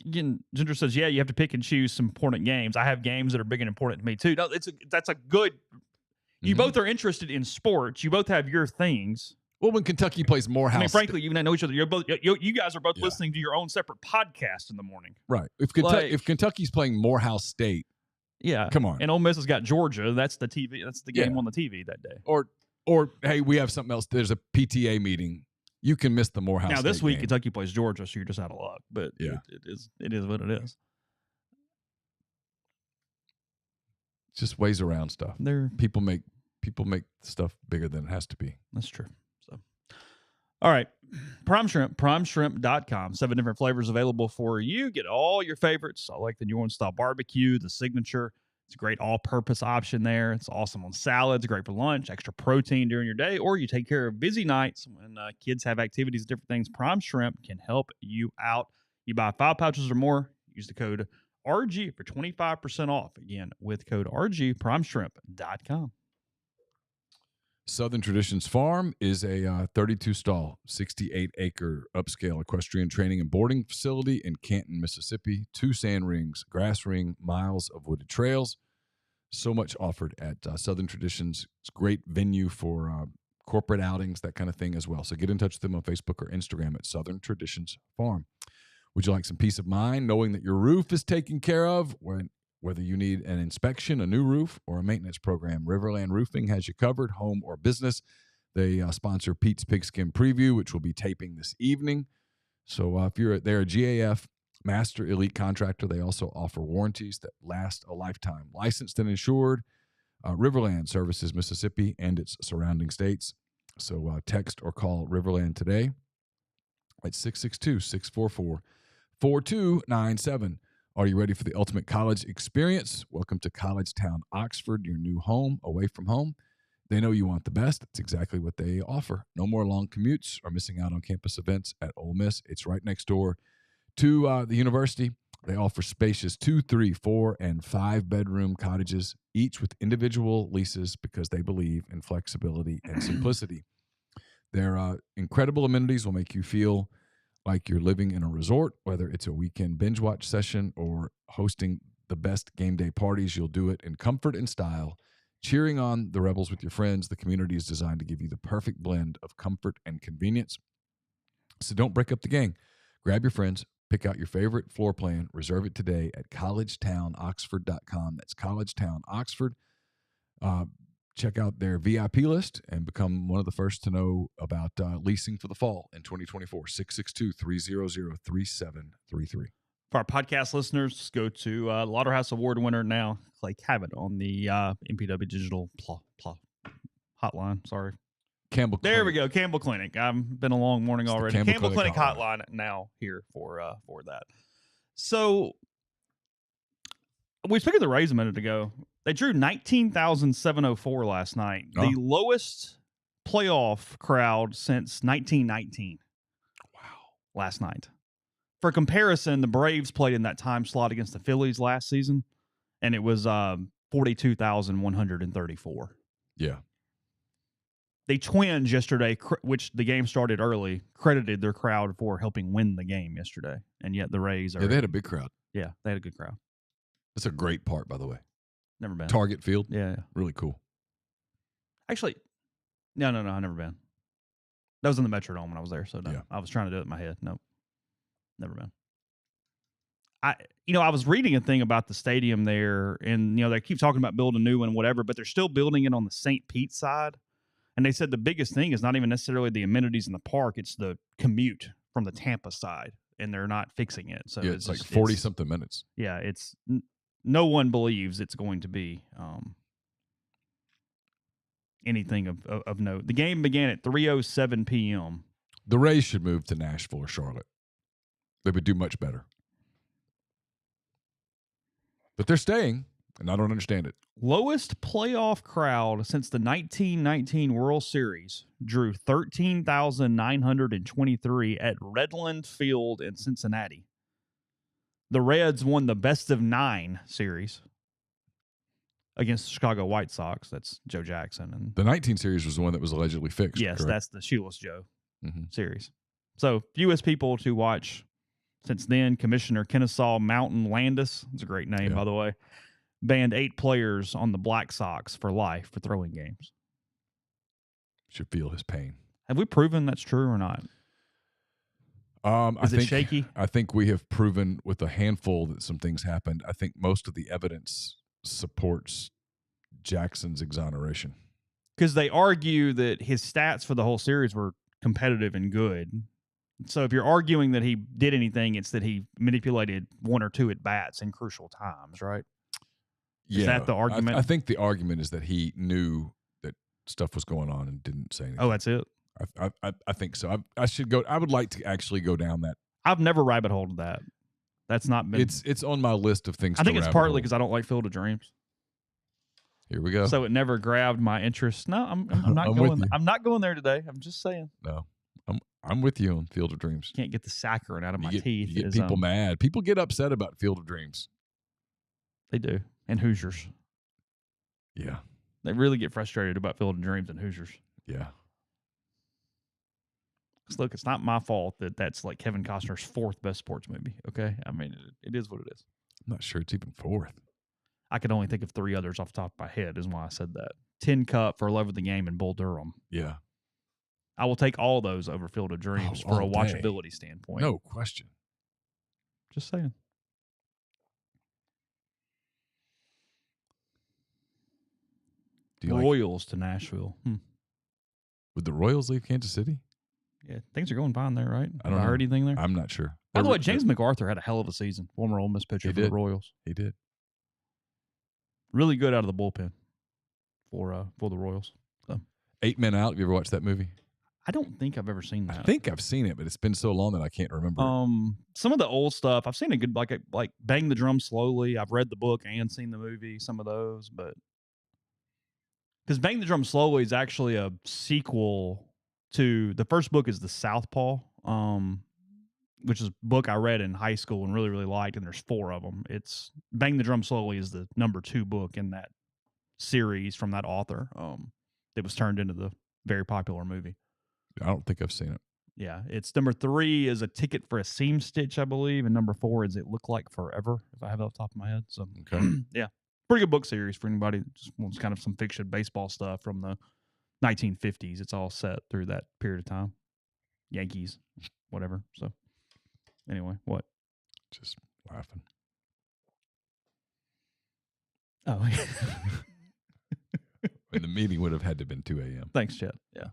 again, Ginger says, yeah, you have to pick and choose some important games. I have games that are big and important to me too. No, that's a good. You both are interested in sports. You both have your things. Well, when Kentucky plays Morehouse, I mean, frankly, you know each other. You're both. You guys are both listening to your own separate podcast in the morning. Right. If Kentucky's playing Morehouse State, come on. And Ole Miss has got Georgia. That's the TV. That's the game on the TV that day. Or hey, we have something else. There's a PTA meeting. You can miss the Morehouse. Now this State week game. Kentucky plays Georgia, so you're just out of luck. But it is what it is. Just ways around stuff. People make stuff bigger than it has to be. That's true. So, all right, Prime Shrimp, primeshrimp.com. 7 different flavors available for you. Get all your favorites. I like the New Orleans style barbecue, the signature. It's a great all-purpose option there. It's awesome on salads, great for lunch, extra protein during your day, or you take care of busy nights when kids have activities, different things. Prime Shrimp can help you out. You buy 5 pouches or more, use the code RG for 25% off. Again, with code RG, primeshrimp.com. Southern Traditions Farm is a 32-stall, 68-acre upscale equestrian training and boarding facility in Canton, Mississippi. 2 sand rings, grass ring, miles of wooded trails. So much offered at Southern Traditions. It's a great venue for corporate outings, that kind of thing as well. So get in touch with them on Facebook or Instagram at Southern Traditions Farm. Would you like some peace of mind knowing that your roof is taken care of? Whether you need an inspection, a new roof, or a maintenance program, Riverland Roofing has you covered, home or business. They sponsor Pete's Pigskin Preview, which will be taping this evening. So if they're a GAF Master Elite Contractor, they also offer warranties that last a lifetime. Licensed and insured, Riverland services Mississippi and its surrounding states. So text or call Riverland today at 662-644-4297. Are you ready for the ultimate college experience? Welcome to College Town, Oxford, your new home, away from home. They know you want the best. That's exactly what they offer. No more long commutes or missing out on campus events at Ole Miss. It's right next door to the university. They offer spacious 2, 3, 4, and 5-bedroom cottages, each with individual leases because they believe in flexibility and simplicity. Their incredible amenities will make you feel like you're living in a resort, whether it's a weekend binge watch session or hosting the best game day parties. You'll do it in comfort and style, cheering on the Rebels with your friends. The community is designed to give you the perfect blend of comfort and convenience. So don't break up the gang. Grab your friends, pick out your favorite floor plan, reserve it today at collegetownoxford.com. That's Collegetown Oxford. Check out their VIP list and become one of the first to know about leasing for the fall in 2024. 662-300-3733. For our podcast listeners, go to Lauderhouse Award winner now, Clay Cabot, on the MPW Digital hotline. Sorry. Campbell Clinic. There we go. Campbell Clinic. I've been a long morning already. Campbell Clinic hotline now here for that. So we spoke of the Rays a minute ago. They drew 19,704 last night. Oh. The lowest playoff crowd since 1919. Wow. Last night. For comparison, the Braves played in that time slot against the Phillies last season, and it was 42,134. Yeah. The Twins yesterday, which the game started early, credited their crowd for helping win the game yesterday, and yet the Rays are... Yeah, they had a big crowd. Yeah, they had a good crowd. That's a great part, by the way. Never been. Target Field? Yeah. Really cool. Actually, no, I've never been. That was in the Metrodome when I was there, so no. Yeah. I was trying to do it in my head. Nope. Never been. I was reading a thing about the stadium there, and, they keep talking about building a new one and whatever, but they're still building it on the St. Pete side. And they said the biggest thing is not even necessarily the amenities in the park, it's the commute from the Tampa side, and they're not fixing it. So yeah, it's like 40-something minutes. Yeah, it's... No one believes it's going to be anything of note. The game began at 3:07 p.m. The Rays should move to Nashville or Charlotte. They would do much better. But they're staying, and I don't understand it. Lowest playoff crowd since the 1919 World Series drew 13,923 at Redland Field in Cincinnati. The Reds won the best-of-9 series against the Chicago White Sox. That's Joe Jackson. And the 19 series was the one that was allegedly fixed. yes, correct? That's the Shoeless Joe series. So, fewest people to watch since then. Commissioner Kennesaw Mountain Landis, it's a great name, by the way, banned 8 players on the Black Sox for life for throwing games. Should feel his pain. Have we proven that's true or not? Is it shaky? I think we have proven with a handful that some things happened. I think most of the evidence supports Jackson's exoneration. Because they argue that his stats for the whole series were competitive and good. So if you're arguing that he did anything, it's that he manipulated 1 or 2 at-bats in crucial times, right? Is that the argument? I think the argument is that he knew that stuff was going on and didn't say anything. Oh, that's it? I think so. I should go. I would like to actually go down that. I've never rabbit holed that. That's not been. It's on my list of things. I think it's partly because I don't like Field of Dreams. Here we go. So it never grabbed my interest. No, I'm not going. I'm not going there today. I'm just saying. No, I'm with you on Field of Dreams. Can't get the saccharin out of my teeth. You get people mad. People get upset about Field of Dreams. They do, and Hoosiers. Yeah, they really get frustrated about Field of Dreams and Hoosiers. Yeah. Look, it's not my fault that that's like Kevin Costner's 4th best sports movie. Okay, I mean it is what it is. I'm not sure it's even 4th. I could only think of 3 others off the top of my head. Is why I said that. Tin Cup, For Love of the Game, and Bull Durham. Yeah, I will take all those over Field of Dreams for a watchability standpoint. No question. Just saying. Royals to Nashville. Would the Royals leave Kansas City? Yeah, things are going fine there, right? I don't know. Heard anything there? I'm not sure. By the way, James McArthur had a hell of a season. Former Ole Miss pitcher for the Royals. He did. Really good out of the bullpen for the Royals. So. 8 Men Out. Have you ever watched that movie? I don't think I've ever seen that. I think I've seen it, but it's been so long that I can't remember. Some of the old stuff I've seen a good like Bang the Drum Slowly. I've read the book and seen the movie. Some of those, but because Bang the Drum Slowly is actually a sequel to the first book is the Southpaw, which is a book I read in high school and really, really liked, and there's 4 of them. It's Bang the Drum Slowly is the number 2 book in that series from that author that was turned into the very popular movie. I don't think I've seen it. Yeah, it's number 3 is A Ticket for a Seam Stitch, I believe, and number 4 is It Looked Like Forever, if I have it off the top of my head. So, okay. Yeah, pretty good book series for anybody that just wants kind of some fiction baseball stuff from the 1950s. It's all set through that period of time. Yankees, whatever. So, anyway, what? Just laughing. Oh, And the meeting would have had to have been 2 a.m. Thanks, Chet. Yeah.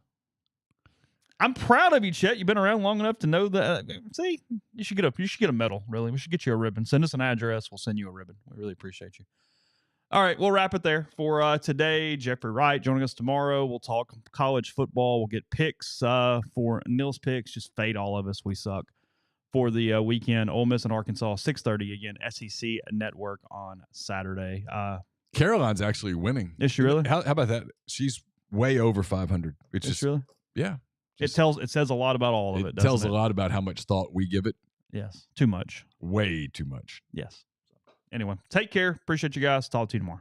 I'm proud of you, Chet. You've been around long enough to know that. See, you should get a medal, really. We should get you a ribbon. Send us an address. We'll send you a ribbon. We really appreciate you. All right, we'll wrap it there for today. Jeffrey Wright joining us tomorrow. We'll talk college football. We'll get picks for Neal's picks. Just fade all of us. We suck. For the weekend, Ole Miss and Arkansas, 6:30 again, SEC Network on Saturday. Caroline's actually winning. Is she really? How about that? She's way over 500. It's is just she really? Yeah. It says a lot about all of it. It tells a lot about how much thought we give it. Yes, too much. Way too much. Yes. Anyway, take care. Appreciate you guys. Talk to you tomorrow.